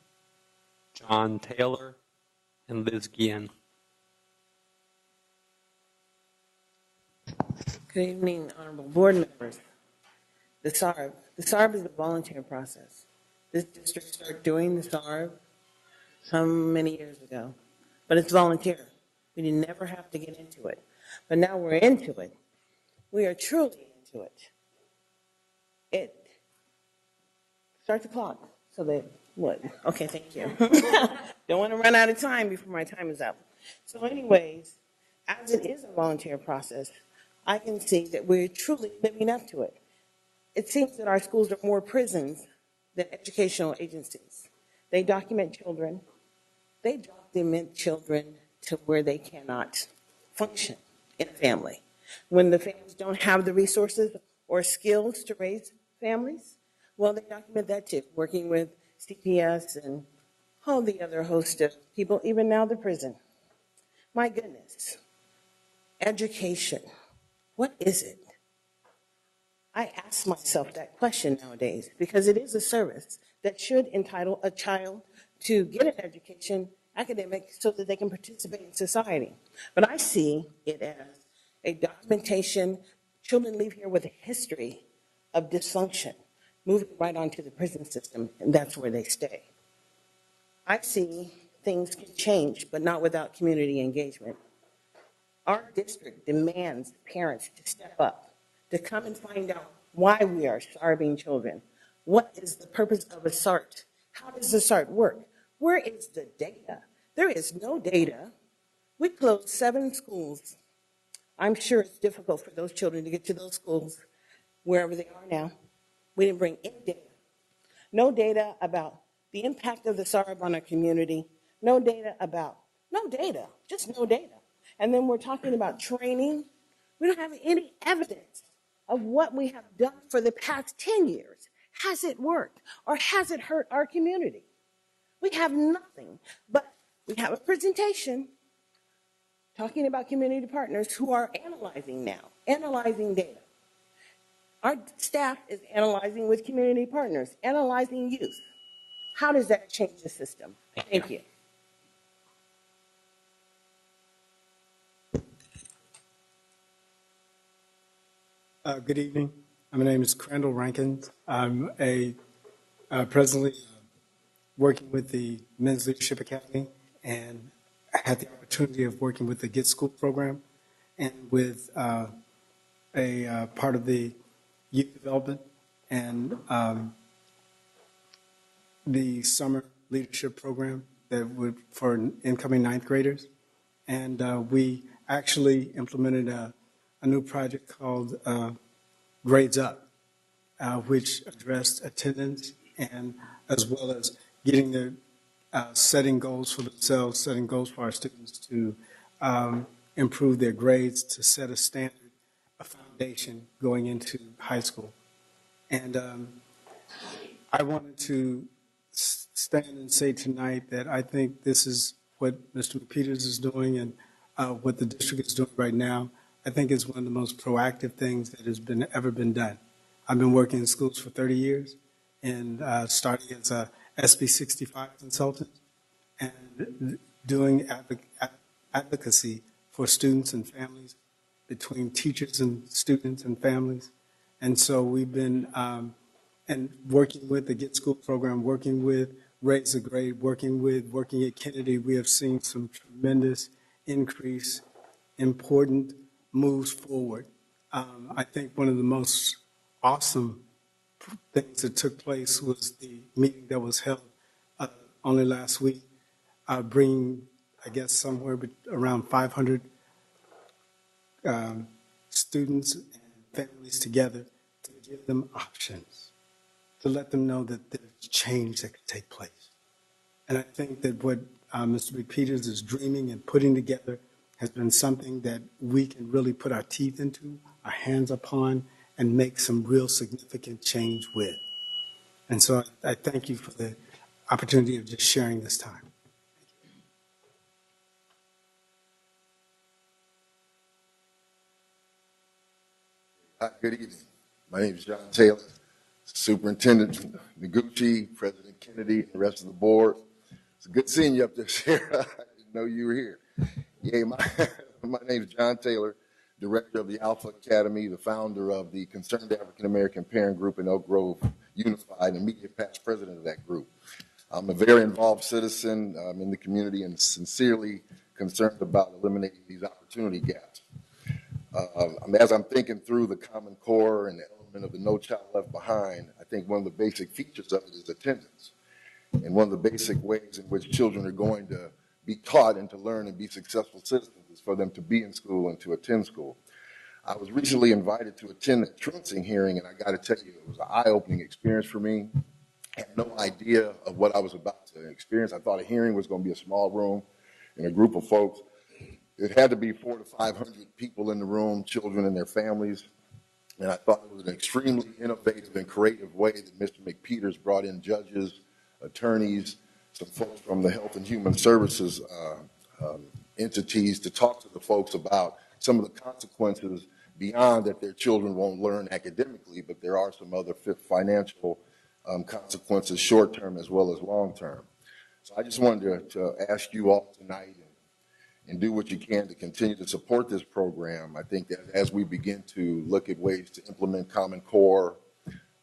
John Taylor, and Liz Guillen. Good evening, honorable board members. The SARB is a volunteer process. This district started doing the SARB some many years ago, but it's volunteer. We didn't never have to get into it. But now we're into it. We are truly into it. It start the clock so that what? Okay, thank you. Don't want to run out of time before my time is up. So anyways, as it is a volunteer process, I can see that we're truly living up to it. It seems that our schools are more prisons than educational agencies. They document children. They document children to where they cannot function in a family. When the families don't have the resources or skills to raise families, well, they document that too, working with CPS and all the other host of people, even now the prison. My goodness, education, what is it? I ask myself that question nowadays because it is a service that should entitle a child to get an education, academic, so that they can participate in society. But I see it as a documentation Children leave here with a history of dysfunction, moving right onto the prison system, and that's where they stay. I see things can change, but not without community engagement. Our district demands parents to step up, to come and find out why we are starving children. What is the purpose of a SART? How does the SART work? Where is the data? There is no data. We closed 7 schools. I'm sure it's difficult for those children to get to those schools, wherever they are now. We didn't bring any data. No data about the impact of the SART on our community. No data, just no data. And then we're talking about training. We don't have any evidence of what we have done for the past 10 years. Has it worked or has it hurt our community? We have nothing, but we have a presentation talking about community partners who are analyzing data. Our staff is analyzing with community partners, analyzing youth. How does that change the system? Thank you. Good evening. My name is Crandall Rankins. I'm presently working with the Men's Leadership Academy, and I had the opportunity of working with the Get School program and with a part of the youth development and the summer leadership program for incoming ninth graders. And we actually implemented a new project called Grades Up, which addressed attendance and as well as getting the setting goals for themselves, setting goals for our students to improve their grades, to set a standard, a foundation going into high school. And I wanted to stand and say tonight that I think this is what Mr. Peters is doing and what the district is doing right now. I think it's one of the most proactive things that has ever been done. I've been working in schools for 30 years and starting as a SB 65 consultant and doing advocacy for students and families, between teachers and students and families. And so we've been and working with the Get School program, working with Raise the Grade, working at Kennedy, we have seen some tremendous increase, important moves forward. I think one of the most awesome things that took place was the meeting that was held only last week, bringing, I guess, somewhere around 500 students and families together to give them options, to let them know that there's change that could take place. And I think that what Mr. McPeters is dreaming and putting together has been something that we can really put our teeth into, our hands upon, and make some real significant change with. And so I thank you for the opportunity of just sharing this time. Hi, good evening. My name is John Taylor, Superintendent Noguchi, President Kennedy, and the rest of the board. It's good seeing you up there, Sarah. I didn't know you were here. Yeah, my name is John Taylor, Director of the Alpha Academy, the founder of the Concerned African American Parent Group in Oak Grove Unified, and immediate past president of that group. I'm a very involved citizen in the community and sincerely concerned about eliminating these opportunity gaps. As I'm thinking through the Common Core and the element of the No Child Left Behind, I think one of the basic features of it is attendance. And one of the basic ways in which children are going to be taught and to learn and be successful citizens is for them to be in school and to attend school. I was recently invited to attend a truancy hearing, and I got to tell you, it was an eye-opening experience for me. I had no idea of what I was about to experience. I thought a hearing was going to be a small room and a group of folks. It had to be 400 to 500 people in the room, children and their families. And I thought it was an extremely innovative and creative way that Mr. McPeters brought in judges, attorneys, some folks from the Health and Human Services entities to talk to the folks about some of the consequences beyond that their children won't learn academically, but there are some other financial consequences, short-term as well as long-term. So I just wanted to ask you all tonight and do what you can to continue to support this program. I think that as we begin to look at ways to implement Common Core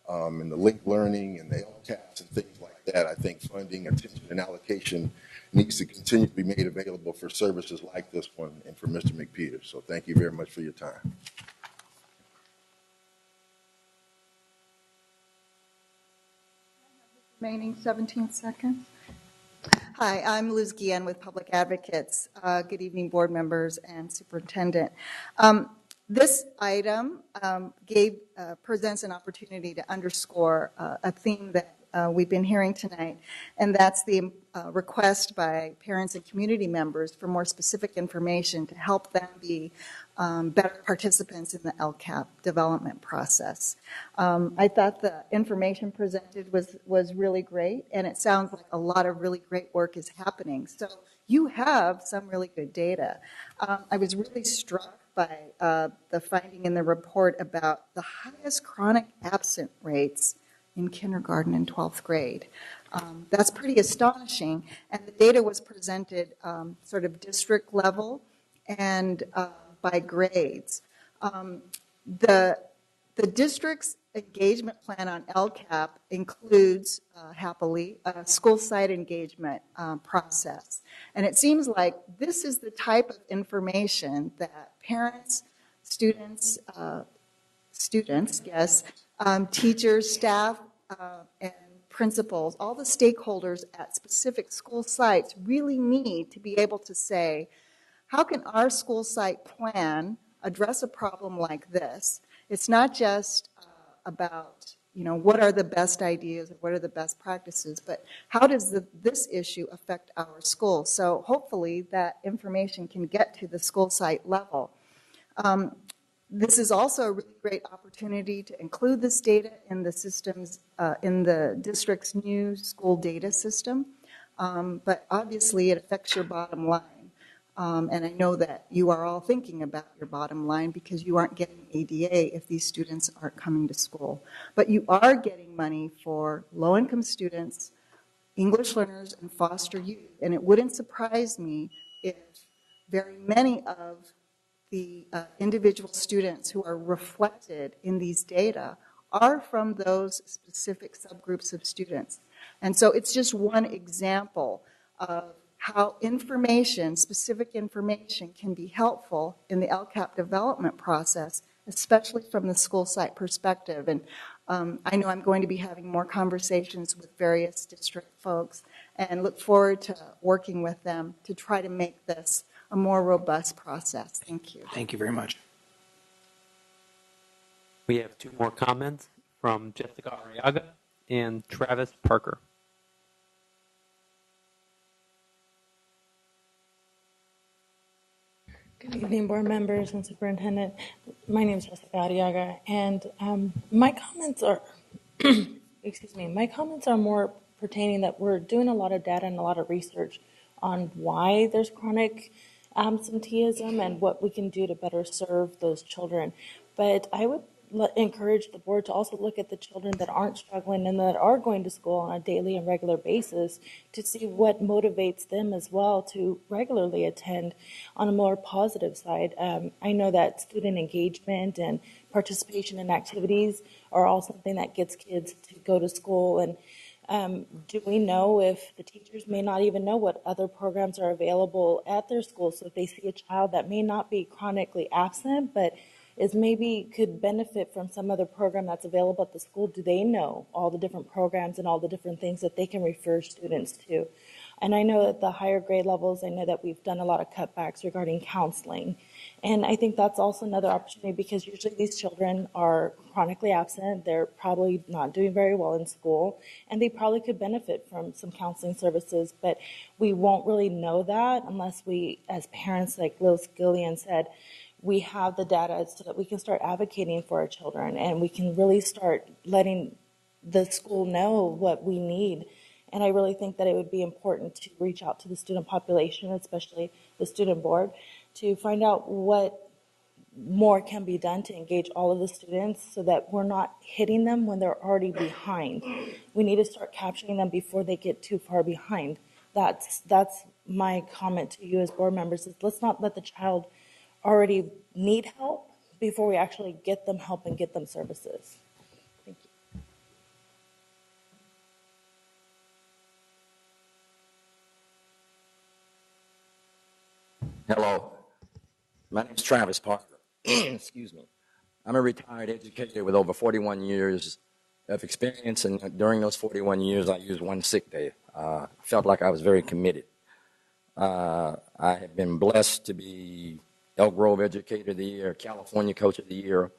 and the linked learning and the LCAPs and things like that, I think funding, attention, and allocation needs to continue to be made available for services like this one and for Mr. McPeters. So thank you very much for your time. Remaining 17 seconds. Hi, I'm Liz Guillen with Public Advocates. Good evening, board members and superintendent. This item presents an opportunity to underscore a theme that we've been hearing tonight, and that's the request by parents and community members for more specific information to help them be better participants in the LCAP development process. I thought the information presented was really great, and it sounds like a lot of really great work is happening. So you have some really good data. I was really struck by the finding in the report about the highest chronic absent rates in kindergarten and 12th grade. That's pretty astonishing, and the data was presented sort of district level and by grades. The district's engagement plan on LCAP includes, happily, a school site engagement process. And it seems like this is the type of information that parents, students, yes, teachers, staff, and principals, all the stakeholders at specific school sites really need to be able to say, how can our school site plan address a problem like this? It's not just about, what are the best ideas, or what are the best practices, but how does this issue affect our school? So hopefully that information can get to the school site level. This is also a really great opportunity to include this data in the systems, in the district's new school data system, but obviously it affects your bottom line. And I know that you are all thinking about your bottom line because you aren't getting ADA if these students aren't coming to school. But you are getting money for low-income students, English learners, and foster youth. And it wouldn't surprise me if very many of the individual students who are reflected in these data are from those specific subgroups of students. And so it's just one example of how information, specific information, can be helpful in the LCAP development process, especially from the school site perspective. And I know I'm going to be having more conversations with various district folks and look forward to working with them to try to make this a more robust process. Thank you. Thank you very much. We have two more comments from Jessica Arriaga and Travis Parker. Good evening, board members and superintendent. My name is Jessica Arriaga, and my comments are, my comments are more pertaining that we're doing a lot of data and a lot of research on why there's chronic absenteeism and what we can do to better serve those children. But I would encourage the board to also look at the children that aren't struggling and that are going to school on a daily and regular basis to see what motivates them as well to regularly attend on a more positive side. I know that student engagement and participation in activities are all something that gets kids to go to school. And do we know if the teachers may not even know what other programs are available at their school? So if they see a child that may not be chronically absent, but is maybe could benefit from some other program that's available at the school, do they know all the different programs and all the different things that they can refer students to? And I know at the higher grade levels, I know that we've done a lot of cutbacks regarding counseling. And I think that's also another opportunity because usually these children are chronically absent. They're probably not doing very well in school, and they probably could benefit from some counseling services. But we won't really know that unless we, as parents, like Liz Gillian said, we have the data so that we can start advocating for our children and we can really start letting the school know what we need. And I really think that it would be important to reach out to the student population, especially the student board, to find out what more can be done to engage all of the students so that we're not hitting them when they're already behind. We need to start capturing them before they get too far behind. That's my comment to you as board members is let's not let the child already need help before we actually get them help and get them services. Thank you. Hello, my name is Travis Parker. Excuse me. I'm a retired educator with over 41 years of experience, and during those 41 years, I used one sick day. I felt like I was very committed. I have been blessed to be Elk Grove Educator of the Year, California Coach of the Year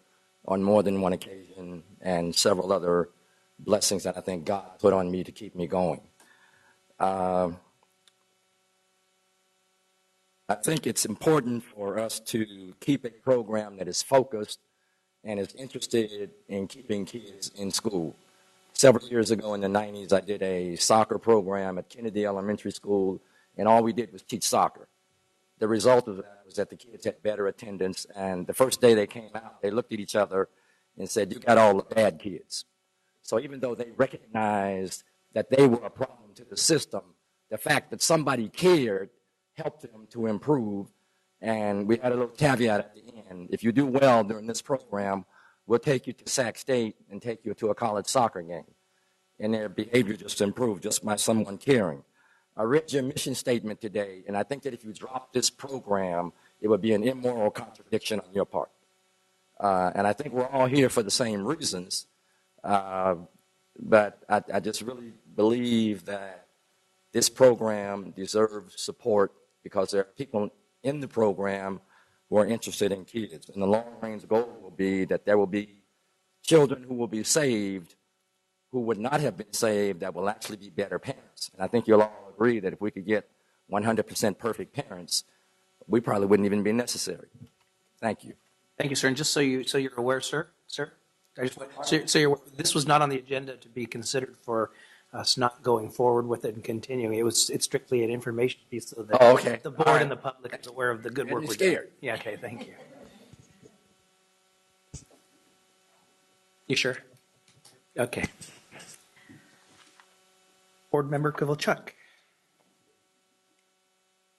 on more than one occasion, and several other blessings that I think God put on me to keep me going. I think it's important for us to keep a program that is focused and is interested in keeping kids in school. Several years ago in the 90s, I did a soccer program at Kennedy Elementary School, and all we did was teach soccer. The result of that was that the kids had better attendance, and the first day they came out, they looked at each other and said, "You got all the bad kids." So even though they recognized that they were a problem to the system, the fact that somebody cared helped them to improve. And we had a little caveat at the end. If you do well during this program, we'll take you to Sac State and take you to a college soccer game. And their behavior just improved just by someone caring. I read your mission statement today, and I think that if you drop this program, it would be an immoral contradiction on your part. And I think we're all here for the same reasons. But I just really believe that this program deserves support because there are people in the program who are interested in kids. And the long-range goal will be that there will be children who will be saved who would not have been saved that will actually be better parents. And I think you'll all agree that if we could get 100% perfect parents, we probably wouldn't even be necessary. Thank you. Thank you, sir. And just so you're aware, sir, this was not on the agenda to be considered for us not going forward with it and continuing. It's strictly an information piece so that the board and the public is aware of the good work we're doing. Yeah, okay, thank you. You sure? Okay. Board Member Kovalchuk.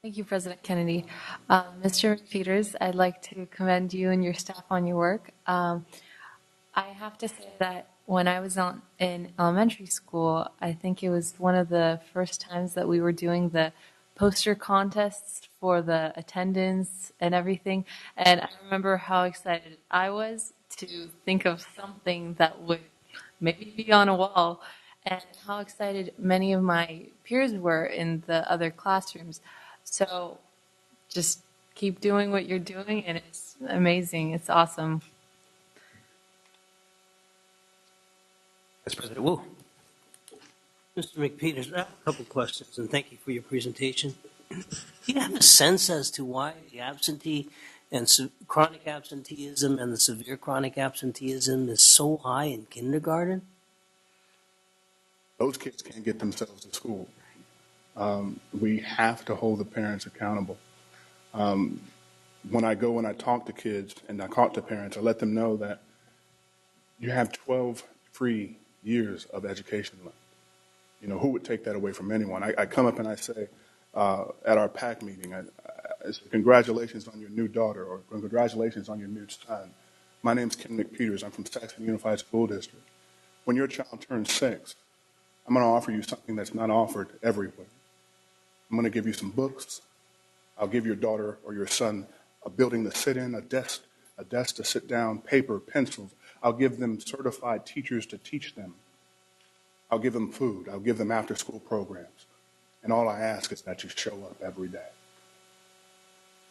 Thank you, President Kennedy. Mr. Peters, I'd like to commend you and your staff on your work. I have to say that when I was in elementary school, I think it was one of the first times that we were doing the poster contests for the attendance and everything. And I remember how excited I was to think of something that would maybe be on a wall, and how excited many of my peers were in the other classrooms. So just keep doing what you're doing, and it's amazing. It's awesome. Vice President Wu. Mr. McPeters, I have a couple questions, and thank you for your presentation. Do you have a sense as to why the absentee and chronic absenteeism and the severe chronic absenteeism is so high in kindergarten? Those kids can't get themselves to school. We have to hold the parents accountable. When I go and I talk to kids and I talk to parents, I let them know that you have 12 free years of education left. You know, who would take that away from anyone? I come up and I say, at our PAC meeting, I say, congratulations on your new daughter, or congratulations on your new son. My name's Ken McPeters. I'm from Saxon Unified School District. When your child turns 6, I'm going to offer you something that's not offered everywhere. I'm going to give you some books. I'll give your daughter or your son a building to sit in, a desk to sit down, paper, pencils. I'll give them certified teachers to teach them. I'll give them food. I'll give them after-school programs. And all I ask is that you show up every day.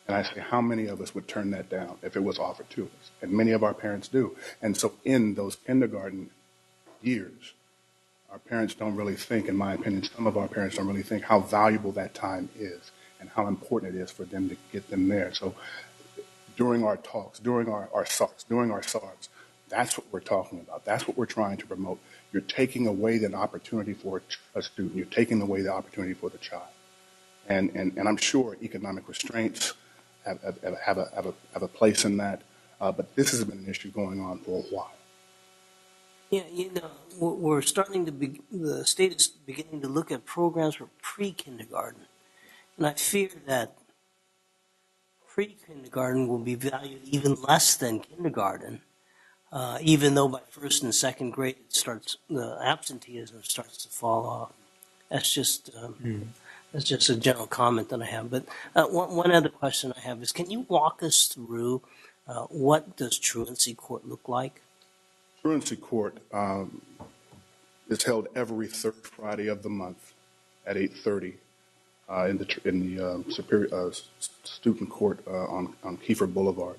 And I say, how many of us would turn that down if it was offered to us? And many of our parents do. And so in those kindergarten years, our parents don't really think, in my opinion, some of our parents don't really think how valuable that time is and how important it is for them to get them there. So during our talks, during our SARs, that's what we're talking about. That's what we're trying to promote. You're taking away that opportunity for a student. You're taking away the opportunity for the child. And I'm sure economic restraints have a place in that. But this has been an issue going on for a while. Yeah, you know, we're starting to the state is beginning to look at programs for pre-kindergarten. And I fear that pre-kindergarten will be valued even less than kindergarten, even though by first and second grade the absenteeism starts to fall off. That's just a general comment that I have. But one other question I have is, can you walk us through what does truancy court look like? Truancy court is held every third Friday of the month at 8:30 in the Superior Student Court on Kiefer Boulevard.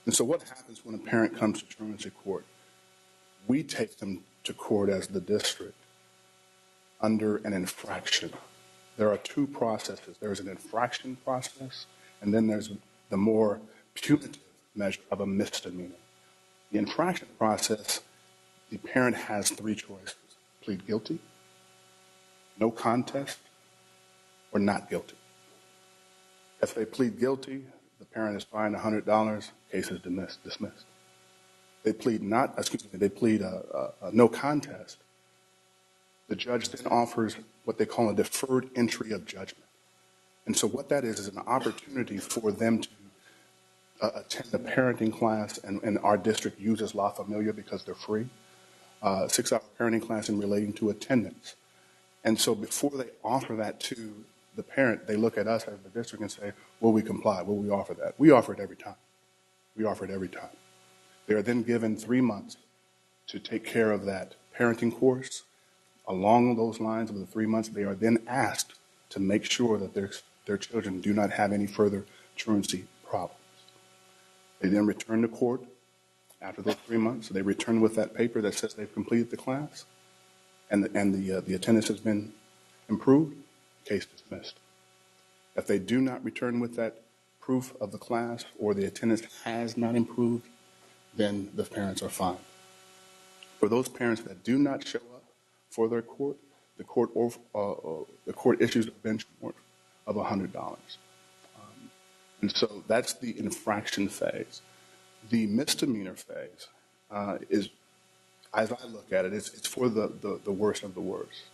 And so what happens when a parent comes to truancy court? We take them to court as the district under an infraction. There are two processes. There's an infraction process, and then there's the more punitive measure of a misdemeanor. The infraction process, the parent has three choices: plead guilty, no contest, or not guilty. If they plead guilty, the parent is fined $100, case is dismissed. They plead no contest. The judge then offers what they call a deferred entry of judgment. And so what that is an opportunity for them to attend a parenting class, and our district uses La Familia because they're free, 6-hour parenting class in relating to attendance. And so before they offer that to the parent, they look at us as the district and say, will we comply? Will we offer that? We offer it every time. We offer it every time. They are then given 3 months to take care of that parenting course. Along those lines of the 3 months, they are then asked to make sure that their children do not have any further truancy problems. They then return to court after those 3 months. They return with that paper that says they've completed the class and the attendance has been improved, case dismissed. If they do not return with that proof of the class or the attendance has not improved, then the parents are fined. For those parents that do not show up for their court, the court issues a bench warrant of $100. And so that's the infraction phase. The misdemeanor phase is, as I look at it, it's for the worst of the worst.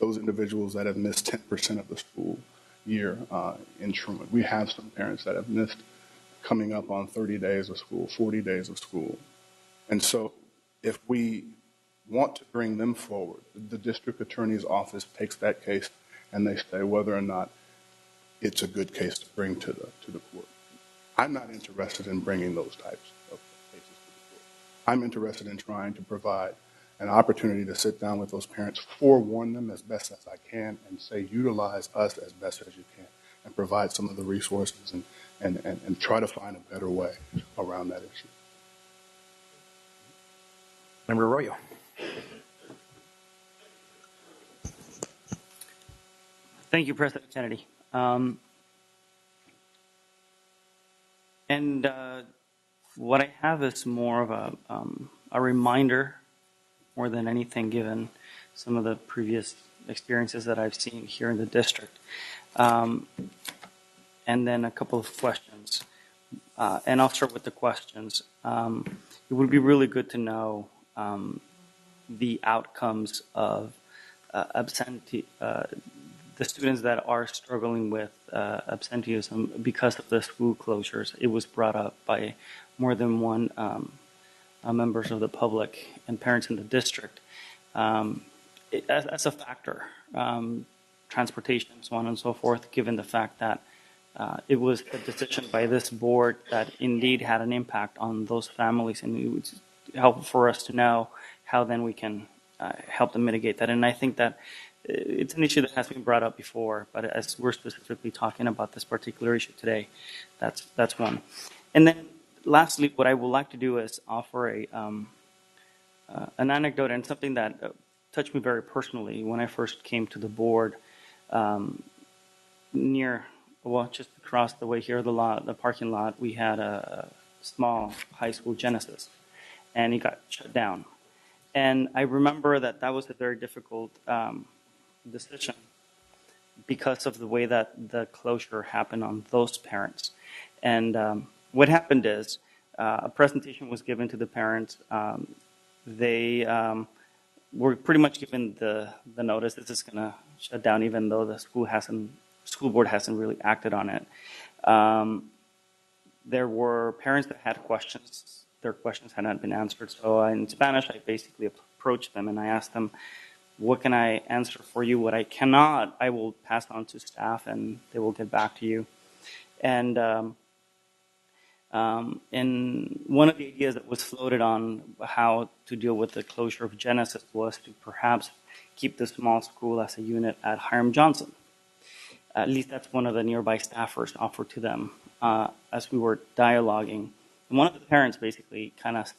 Those individuals that have missed 10% of the school year in truant. We have some parents that have missed coming up on 30 days of school, 40 days of school. And so if we want to bring them forward, the district attorney's office takes that case and they say whether or not it's a good case to bring to the court. I'm not interested in bringing those types of cases to the court. I'm interested in trying to provide an opportunity to sit down with those parents, forewarn them as best as I can, and say utilize us as best as you can, and provide some of the resources and try to find a better way around that issue. Member Arroyo. Thank you, President Kennedy. What I have is more of a reminder, more than anything, given some of the previous experiences that I've seen here in the district. And then a couple of questions. And I'll start with the questions. It would be really good to know the outcomes of the students that are struggling with absenteeism because of the school closures. It was brought up by more than one members of the public and parents in the district as a factor. Transportation, so on and so forth, given the fact that it was a decision by this board that indeed had an impact on those families, and it would help for us to know how then we can help them mitigate that. And I think that it's an issue that has been brought up before, but as we're specifically talking about this particular issue today, that's one. And then lastly, what I would like to do is offer an anecdote and something that touched me very personally when I first came to the board. Just across the way here, the parking lot, we had a small high school, Genesis, and it got shut down. And I remember that was a very difficult decision because of the way that the closure happened on those parents. And what happened is a presentation was given to the parents. They were pretty much given the notice this is going to shut down, even though the school hasn't school board hasn't really acted on it. There were parents that had questions. Their questions had not been answered. So in Spanish, I basically approached them and I asked them, what can I answer for you? What I cannot, I will pass on to staff and they will get back to you. And one of the ideas that was floated on how to deal with the closure of Genesis was to perhaps keep the small school as a unit at Hiram Johnson. At least that's one of the nearby staffers offered to them as we were dialoguing. And one of the parents basically kind of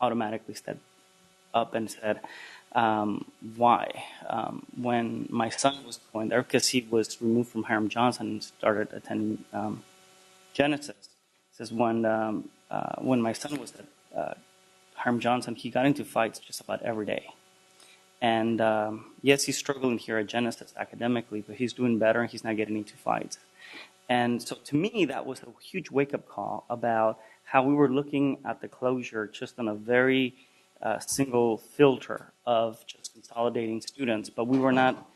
automatically stepped up and said, why? When my son was going there, because he was removed from Hiram Johnson and started attending Genesis, says when my son was at Hiram Johnson, he got into fights just about every day. And yes, he's struggling here at Genesis academically, but he's doing better and he's not getting into fights. And so to me, that was a huge wake-up call about how we were looking at the closure just on a very single filter of just consolidating students, but we were not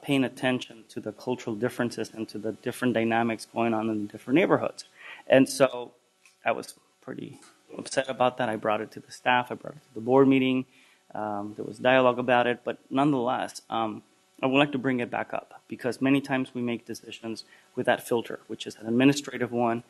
paying attention to the cultural differences and to the different dynamics going on in different neighborhoods. And so I was pretty upset about that. I brought it to the staff. I brought it to the board meeting. There was dialogue about it, but nonetheless, I would like to bring it back up because many times we make decisions with that filter, which is an administrative one.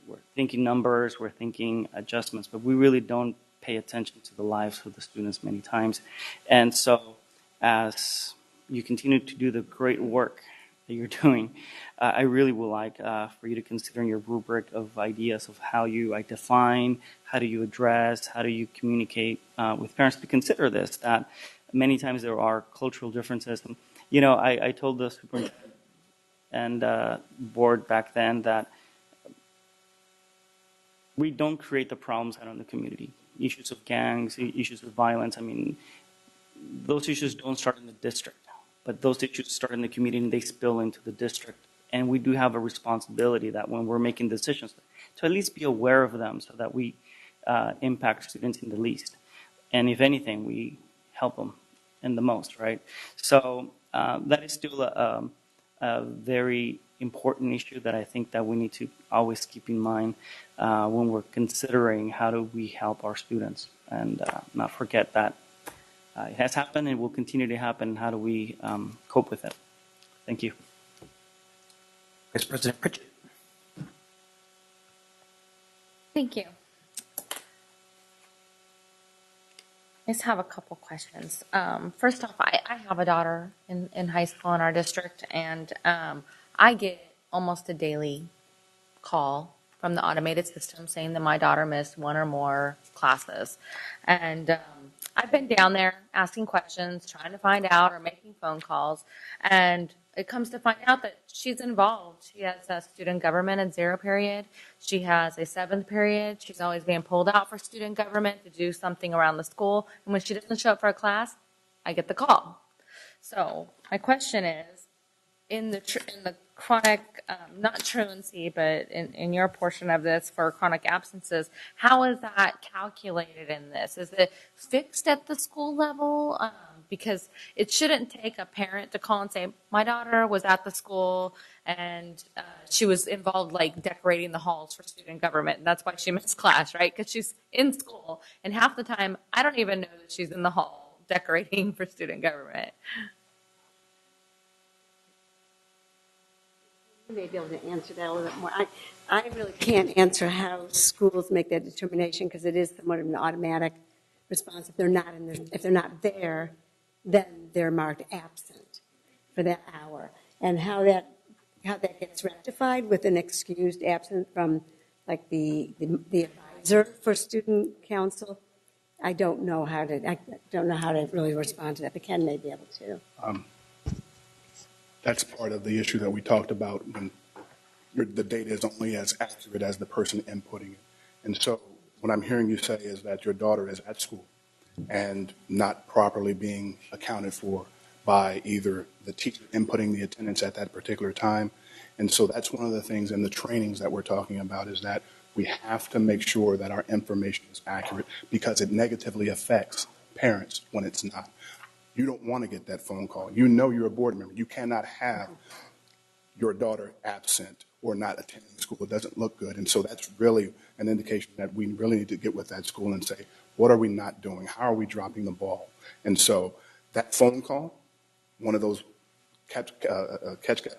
We're thinking numbers, we're thinking adjustments, but we really don't pay attention to the lives of the students many times. And so as you continue to do the great work that you're doing, I really would like for you to consider your rubric of ideas of how you define, how do you address, how do you communicate with parents to consider this, that many times there are cultural differences. And, you know, I told the superintendent and board back then that we don't create the problems out in the community. Issues of gangs, issues of violence, I mean, those issues don't start in the district, but those issues start in the community and they spill into the district. And we do have a responsibility that when we're making decisions, to at least be aware of them so that we impact students in the least. And if anything, we help them in the most, right? So that is still a very important issue that I think that we need to always keep in mind when we're considering how do we help our students and not forget that it has happened and will continue to happen. How do we cope with it? Thank you. Vice President Pritchett. Thank you. I just have a couple questions. First off, I have a daughter in high school in our district, and I get almost a daily call from the automated system saying that my daughter missed one or more classes. And I've been down there asking questions, trying to find out, or making phone calls, and it comes to find out that she's involved. She has a student government at 0 period. She has a 7th period. She's always being pulled out for student government to do something around the school. And when she doesn't show up for a class, I get the call. So my question is, in the chronic, not truancy, but in your portion of this for chronic absences, how is that calculated in this? Is it fixed at the school level? Because it shouldn't take a parent to call and say, my daughter was at the school and she was involved like decorating the halls for student government, and that's why she missed class, right? Because she's in school, and half the time I don't even know that she's in the hall decorating for student government. You may be able to answer that a little bit more. I really can't answer how schools make that determination because it is somewhat of an automatic response. If they're not there, then they're marked absent for that hour. And how that gets rectified with an excused absence from like the advisor for student council, I don't know how to really respond to that, but Ken may be able to. That's part of the issue that we talked about when the data is only as accurate as the person inputting it. And so what I'm hearing you say is that your daughter is at school and not properly being accounted for by either the teacher inputting the attendance at that particular time. And so that's one of the things in the trainings that we're talking about is that we have to make sure that our information is accurate because it negatively affects parents when it's not. You don't want to get that phone call. You know you're a board member. You cannot have your daughter absent or not attending school. It doesn't look good. And so that's really an indication that we really need to get with that school and say, what are we not doing? How are we dropping the ball? And so that phone call, one of those catch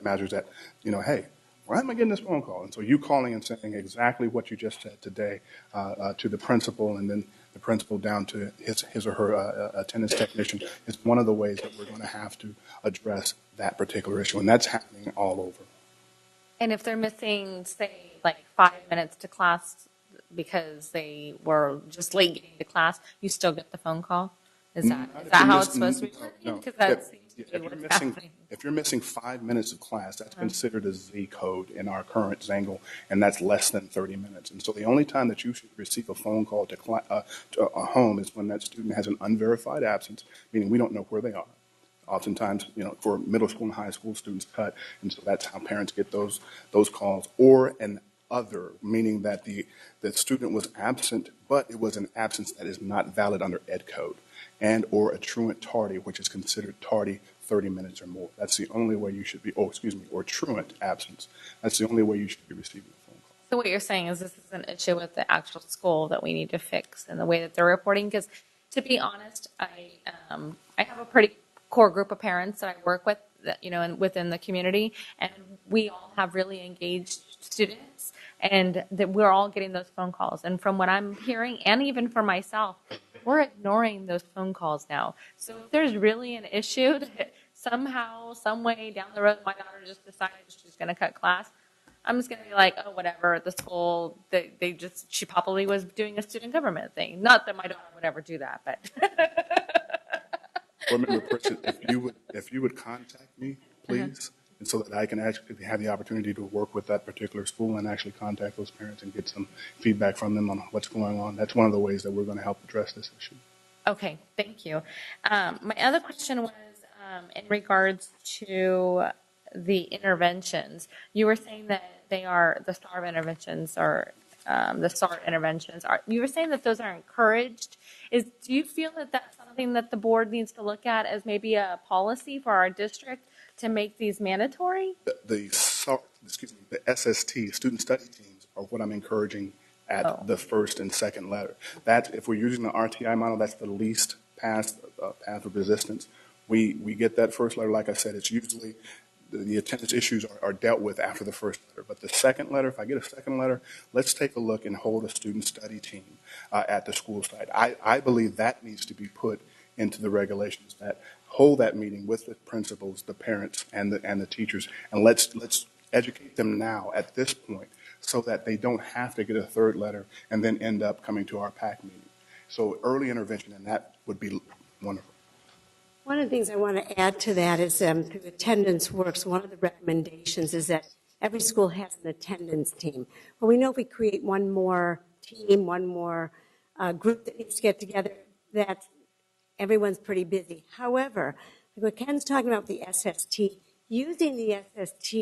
measures that, hey, why am I getting this phone call? And so you calling and saying exactly what you just said today to the principal, and then the principal down to his or her attendance technician is one of the ways that we're going to have to address that particular issue. And that's happening all over. And if they're missing, say, like 5 minutes to class because they were just late getting to class, you still get the phone call? Is that how it's supposed to be working? Because that seems to be what's happening. If you're missing 5 minutes of class, that's considered a Z code in our current Zangle, and that's less than 30 minutes. And so the only time that you should receive a phone call to a home is when that student has an unverified absence, meaning we don't know where they are. Oftentimes, for middle school and high school students cut, and so that's how parents get those calls. Or an other, meaning that the student was absent, but it was an absence that is not valid under Ed code, and or a truant tardy, which is considered tardy 30 minutes or more. That's the only way you should be, or truant absence. That's the only way you should be receiving a phone call. So what you're saying is this is an issue with the actual school that we need to fix in the way that they're reporting? Because to be honest, I have a pretty core group of parents that I work with, within the community, and we all have really engaged students, and that we're all getting those phone calls. And from what I'm hearing, and even for myself, we're ignoring those phone calls now. So if there's really an issue that somehow, some way down the road, my daughter just decided she's going to cut class, I'm just going to be like, oh, whatever, at the school, she probably was doing a student government thing. Not that my daughter would ever do that, but. Remember, person, if you would contact me, please, and so that I can actually have the opportunity to work with that particular school and actually contact those parents and get some feedback from them on what's going on. That's one of the ways that we're going to help address this issue. Okay, thank you. My other question was in regards to the interventions. You were saying that they are the STAR interventions or the SART interventions. You were saying that those are encouraged. Do you feel that that's something that the board needs to look at as maybe a policy for our district to make these mandatory? The SST, student study teams, are what I'm encouraging at the first and second letter. That, if we're using the RTI model, that's the least path of resistance. We get that first letter. Like I said, it's usually the attendance issues are dealt with after the first letter. But the second letter, if I get a second letter, let's take a look and hold a student study team at the school site. I believe that needs to be put into the regulations, that hold that meeting with the principals, the parents, and the teachers, and let's educate them now at this point so that they don't have to get a third letter and then end up coming to our PAC meeting. So early intervention, and that would be wonderful. One of the things I want to add to that is through Attendance Works, one of the recommendations is that every school has an attendance team. Well, we know if we create one more team, one more group that needs to get together, that everyone's pretty busy. However, what Ken's talking about the SST, using the SST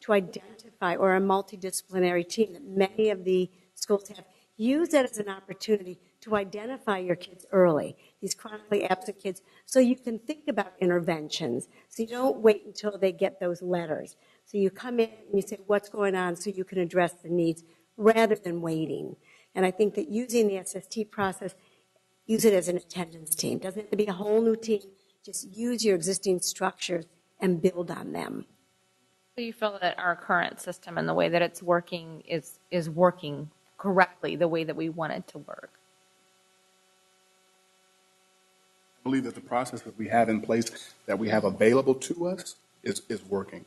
to identify, or a multidisciplinary team that many of the schools have, use that as an opportunity to identify your kids early, these chronically absent kids, so you can think about interventions. So you don't wait until they get those letters. So you come in and you say, what's going on, so you can address the needs rather than waiting. And I think that using the SST process, use it as an attendance team. Doesn't have to be a whole new team. Just use your existing structures and build on them. So you feel that our current system and the way that it's working is working correctly, the way that we want it to work? I believe that the process that we have in place, that we have available to us, is working.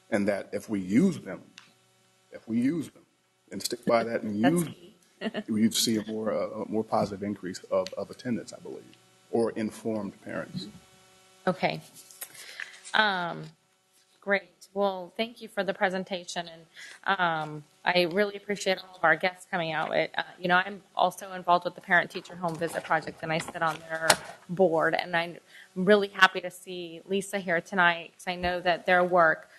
And that if we use them and stick by that and use them, you'd see a more positive increase of attendance, I believe, or informed parents. Okay. Great. Well, thank you for the presentation, and I really appreciate all of our guests coming out. I'm also involved with the Parent-Teacher Home Visit Project, and I sit on their board, and I'm really happy to see Lisa here tonight, because I know that their work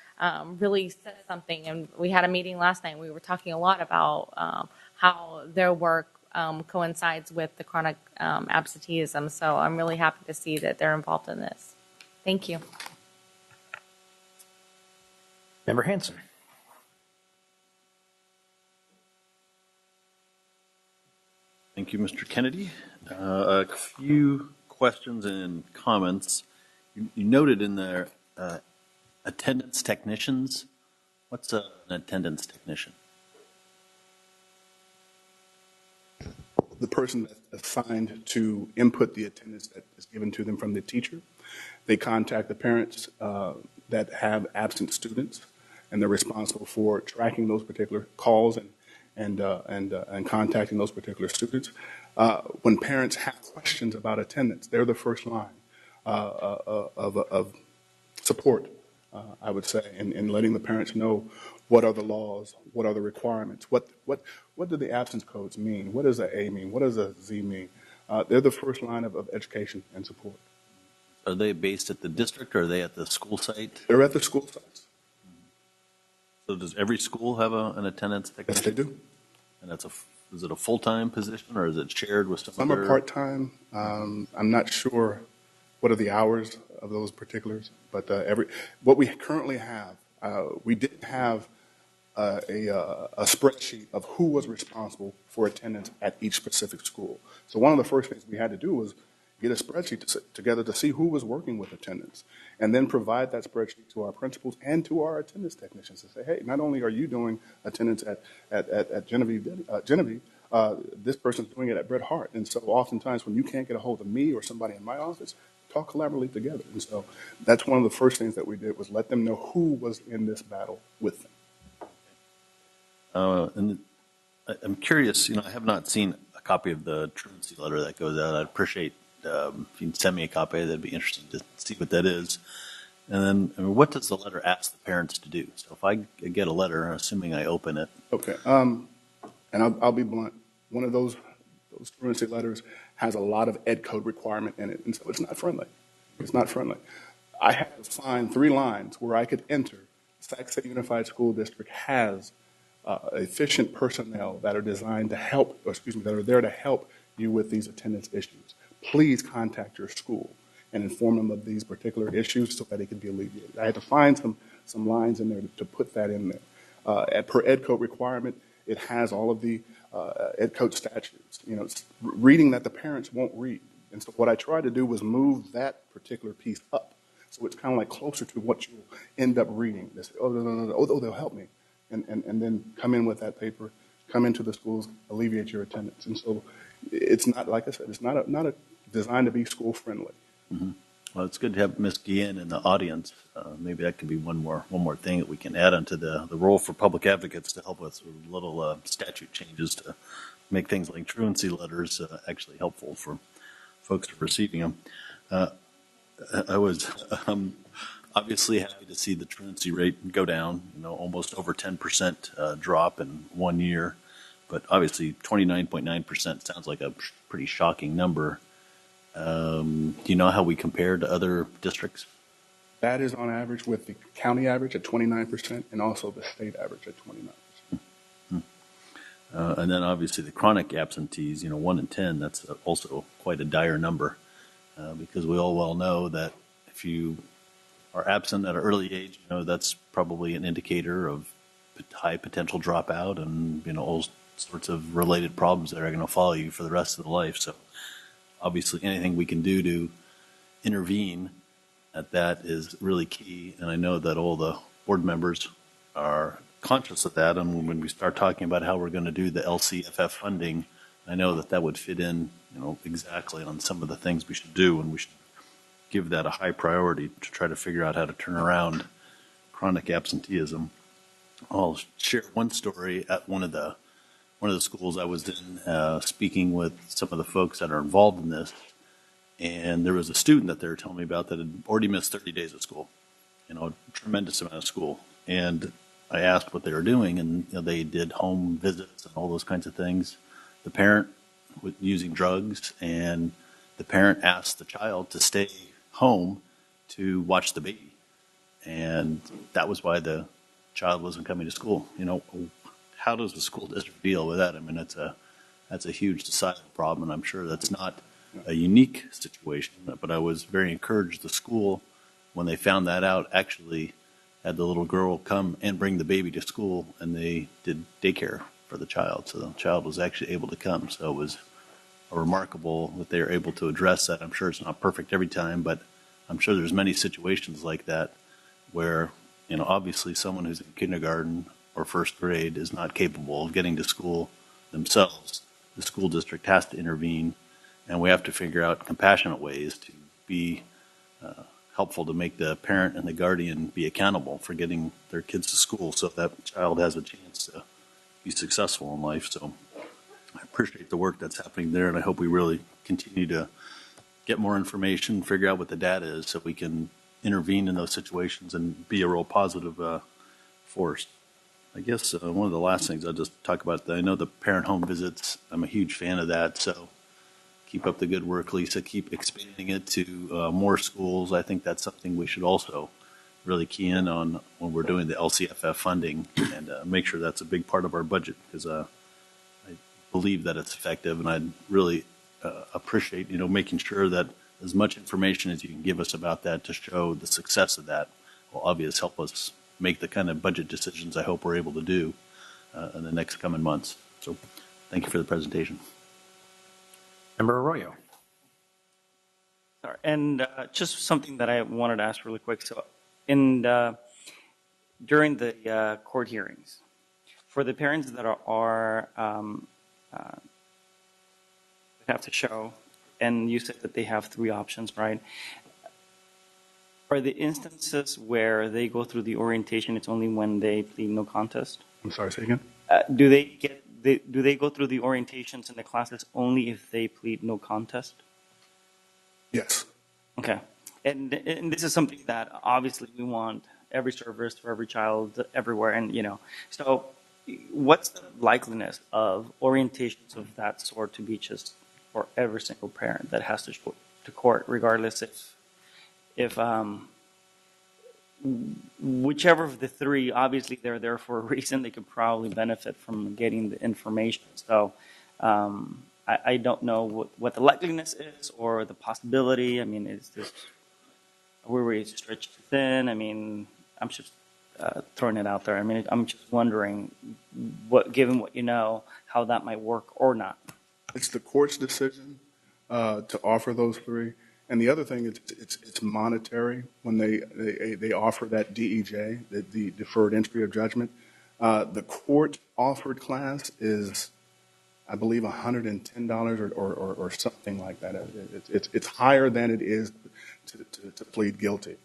really says something, and we had a meeting last night. We were talking a lot about how their work coincides with the chronic absenteeism. So I'm really happy to see that they're involved in this. Thank you. Member Hanson. Thank you, Mr. Kennedy. A few questions and comments. You noted in there attendance technicians. What's an attendance technician? The person that's assigned to input the attendance that is given to them from the teacher. They contact the parents that have absent students, and they're responsible for tracking those particular calls and contacting those particular students. When parents have questions about attendance, they're the first line of support, I would say, in letting the parents know what are the laws, what are the requirements, what do the absence codes mean, what does a A mean, what does a Z mean. They're the first line of education and support. Are they based at the district, or are they at the school site? They're at the school sites. So does every school have an attendance technician? Yes, they do. And is it a full-time position, or is it shared with some Some other? are part-time. I'm not sure what are the hours of those particulars, but what we currently have, we didn't have a spreadsheet of who was responsible for attendance at each specific school. So one of the first things we had to do was get a spreadsheet together to see who was working with attendance, and then provide that spreadsheet to our principals and to our attendance technicians to say, hey, not only are you doing attendance at Genevieve, this person's doing it at Bret Hart. And so oftentimes when you can't get a hold of me or somebody in my office, talk collaboratively together. And so that's one of the first things that we did, was let them know who was in this battle with them. And I'm curious, I have not seen a copy of the truancy letter that goes out. I'd appreciate if you can send me a copy. That'd be interesting to see what that is. And then, what does the letter ask the parents to do? So if I get a letter, assuming I open it. Okay. And I'll be blunt. One of those truancy letters has a lot of ed code requirement in it, and so it's not friendly. It's not friendly. I had to find 3 lines where I could enter Sac City Unified School District has efficient personnel that are designed to help, that are there to help you with these attendance issues. Please contact your school and inform them of these particular issues so that it can be alleviated. I had to find some lines in there to put that in there. Per ed code requirement, it has all of the ed code statutes, reading that the parents won't read. And so what I tried to do was move that particular piece up. So it's kind of like closer to what you'll end up reading. They say, oh, they'll help me. And then come in with that paper, come into the schools, alleviate your attendance. And so it's not, like I said, it's not a designed to be school friendly. Mm-hmm. Well, it's good to have Ms. Guillen in the audience. Maybe that could be one more thing that we can add onto the role for public advocates to help us with little statute changes to make things like truancy letters actually helpful for folks who are receiving them. I was obviously happy to see the truancy rate go down, almost over 10% drop in 1 year. But obviously 29.9% sounds like a pretty shocking number. Do you know how we compare to other districts? That is on average with the county average at 29% and also the state average at 29%. And then obviously the chronic absentees, 1 in 10, that's also quite a dire number because we all well know that if you are absent at an early age, that's probably an indicator of high potential dropout and, all sorts of related problems that are going to follow you for the rest of the life. So obviously anything we can do to intervene at that is really key. And I know that all the board members are conscious of that. And when we start talking about how we're going to do the LCFF funding, I know that would fit in, exactly on some of the things we should do. And we should give that a high priority to try to figure out how to turn around chronic absenteeism. I'll share one story at one of the schools I was in, speaking with some of the folks that are involved in this, and there was a student that they were telling me about that had already missed 30 days of school, a tremendous amount of school. And I asked what they were doing, and they did home visits and all those kinds of things. The parent was using drugs, and the parent asked the child to stay home to watch the baby, and that was why the child wasn't coming to school. How does the school district deal with that? I mean, that's that's a huge societal problem, and I'm sure that's not a unique situation, but I was very encouraged. The school, when they found that out, actually had the little girl come and bring the baby to school, and they did daycare for the child. So the child was actually able to come. So it was remarkable that they were able to address that. I'm sure it's not perfect every time, but I'm sure there's many situations like that where, obviously someone who's in kindergarten or first grade is not capable of getting to school themselves. The school district has to intervene, and we have to figure out compassionate ways to be helpful to make the parent and the guardian be accountable for getting their kids to school so that child has a chance to be successful in life. So I appreciate the work that's happening there, and I hope we really continue to get more information, figure out what the data is so we can intervene in those situations and be a real positive force. I guess one of the last things I'll just talk about, I know the parent home visits, I'm a huge fan of that, so keep up the good work, Lisa. Keep expanding it to more schools. I think that's something we should also really key in on when we're doing the LCFF funding and make sure that's a big part of our budget, because I believe that it's effective, and I'd really appreciate, making sure that as much information as you can give us about that to show the success of that will obviously help us make the kind of budget decisions I hope we're able to do in the next coming months. So thank you for the presentation. Member Arroyo. Sorry, and just something that I wanted to ask really quick. So, during the court hearings, for the parents that have to show, and you said that they have 3 options, right? Are the instances where they go through the orientation, it's only when they plead no contest? I'm sorry, say again? Do they go through the orientations in the classes only if they plead no contest? Yes. Okay. And this is something that obviously we want every service for every child everywhere. And, so what's the likeliness of orientations of that sort to be just for every single parent that has to show to court, regardless if whichever of the 3, obviously they're there for a reason, they could probably benefit from getting the information. So I don't know what the likeliness is or the possibility. I mean, is this, are we stretched thin? I mean, I'm just throwing it out there. I mean, I'm just wondering, given what you know, how that might work or not. It's the court's decision to offer those 3. And the other thing is it's monetary when they offer that DEJ, the deferred entry of judgment. The court offered class is, I believe, $110 or something like that. It's higher than it is to plead guilty.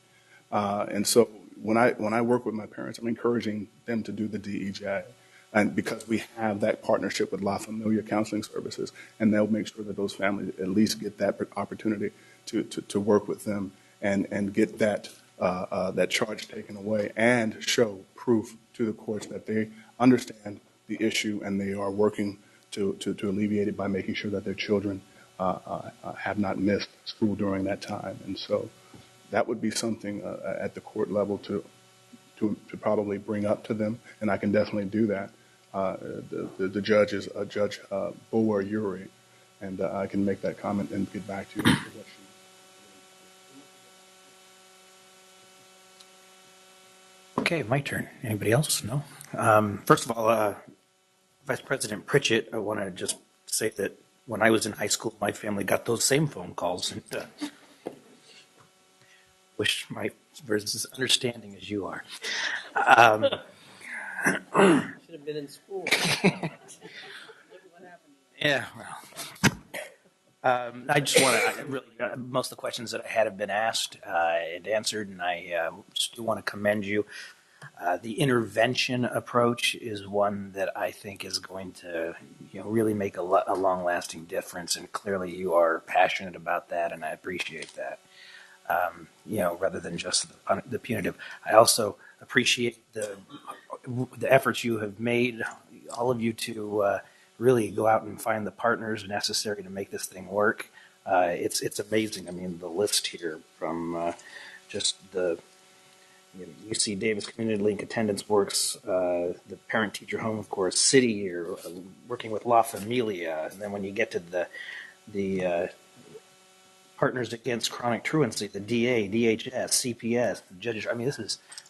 And so when I work with my parents, I'm encouraging them to do the DEJ. And because we have that partnership with La Familia Counseling Services, and they'll make sure that those families at least get that opportunity to work with them and get that charge taken away and show proof to the courts that they understand the issue and they are working to alleviate it by making sure that their children have not missed school during that time. And so that would be something at the court level to probably bring up to them, and I can definitely do that. The judge is Judge Boer Uri, and I can make that comment and get back to you. Okay, my turn. Anybody else? No? First of all, Vice President Pritchett, I want to just say that when I was in high school, my family got those same phone calls, and wish my was as understanding as you are. Should have been in school. Yeah, well. I just want to really, most of the questions that I had have been asked and answered, and I just do want to commend you. The intervention approach is one that I think is going to, really make a long-lasting difference, and clearly you are passionate about that, and I appreciate that. Rather than just the punitive. I also appreciate the efforts you have made, all of you, to really go out and find the partners necessary to make this thing work. It's amazing. I mean, the list here from just the UC Davis Community Link Attendance Works, the parent-teacher home, of course, city, you're working with La Familia, and then when you get to the Partners Against Chronic Truancy, the DA, DHS, CPS, the judges. I mean,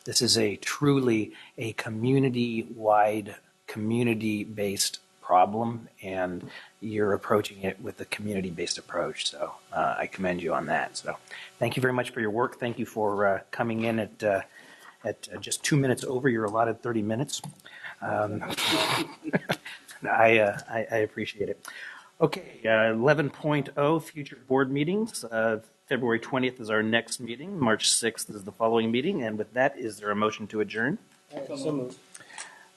this is a truly a community-wide, community-based problem, and you're approaching it with a community-based approach. So I commend you on that. So thank you very much for your work. Thank you for coming in at just 2 minutes over your allotted 30 minutes. I appreciate it. Okay, 11.0, future board meetings. February 20th is our next meeting. March 6th is the following meeting. And with that, is there a motion to adjourn? So moved.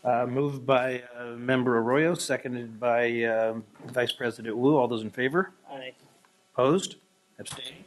Moved by Member Arroyo, seconded by Vice President Wu. All those in favor? Aye. Opposed? Abstaining?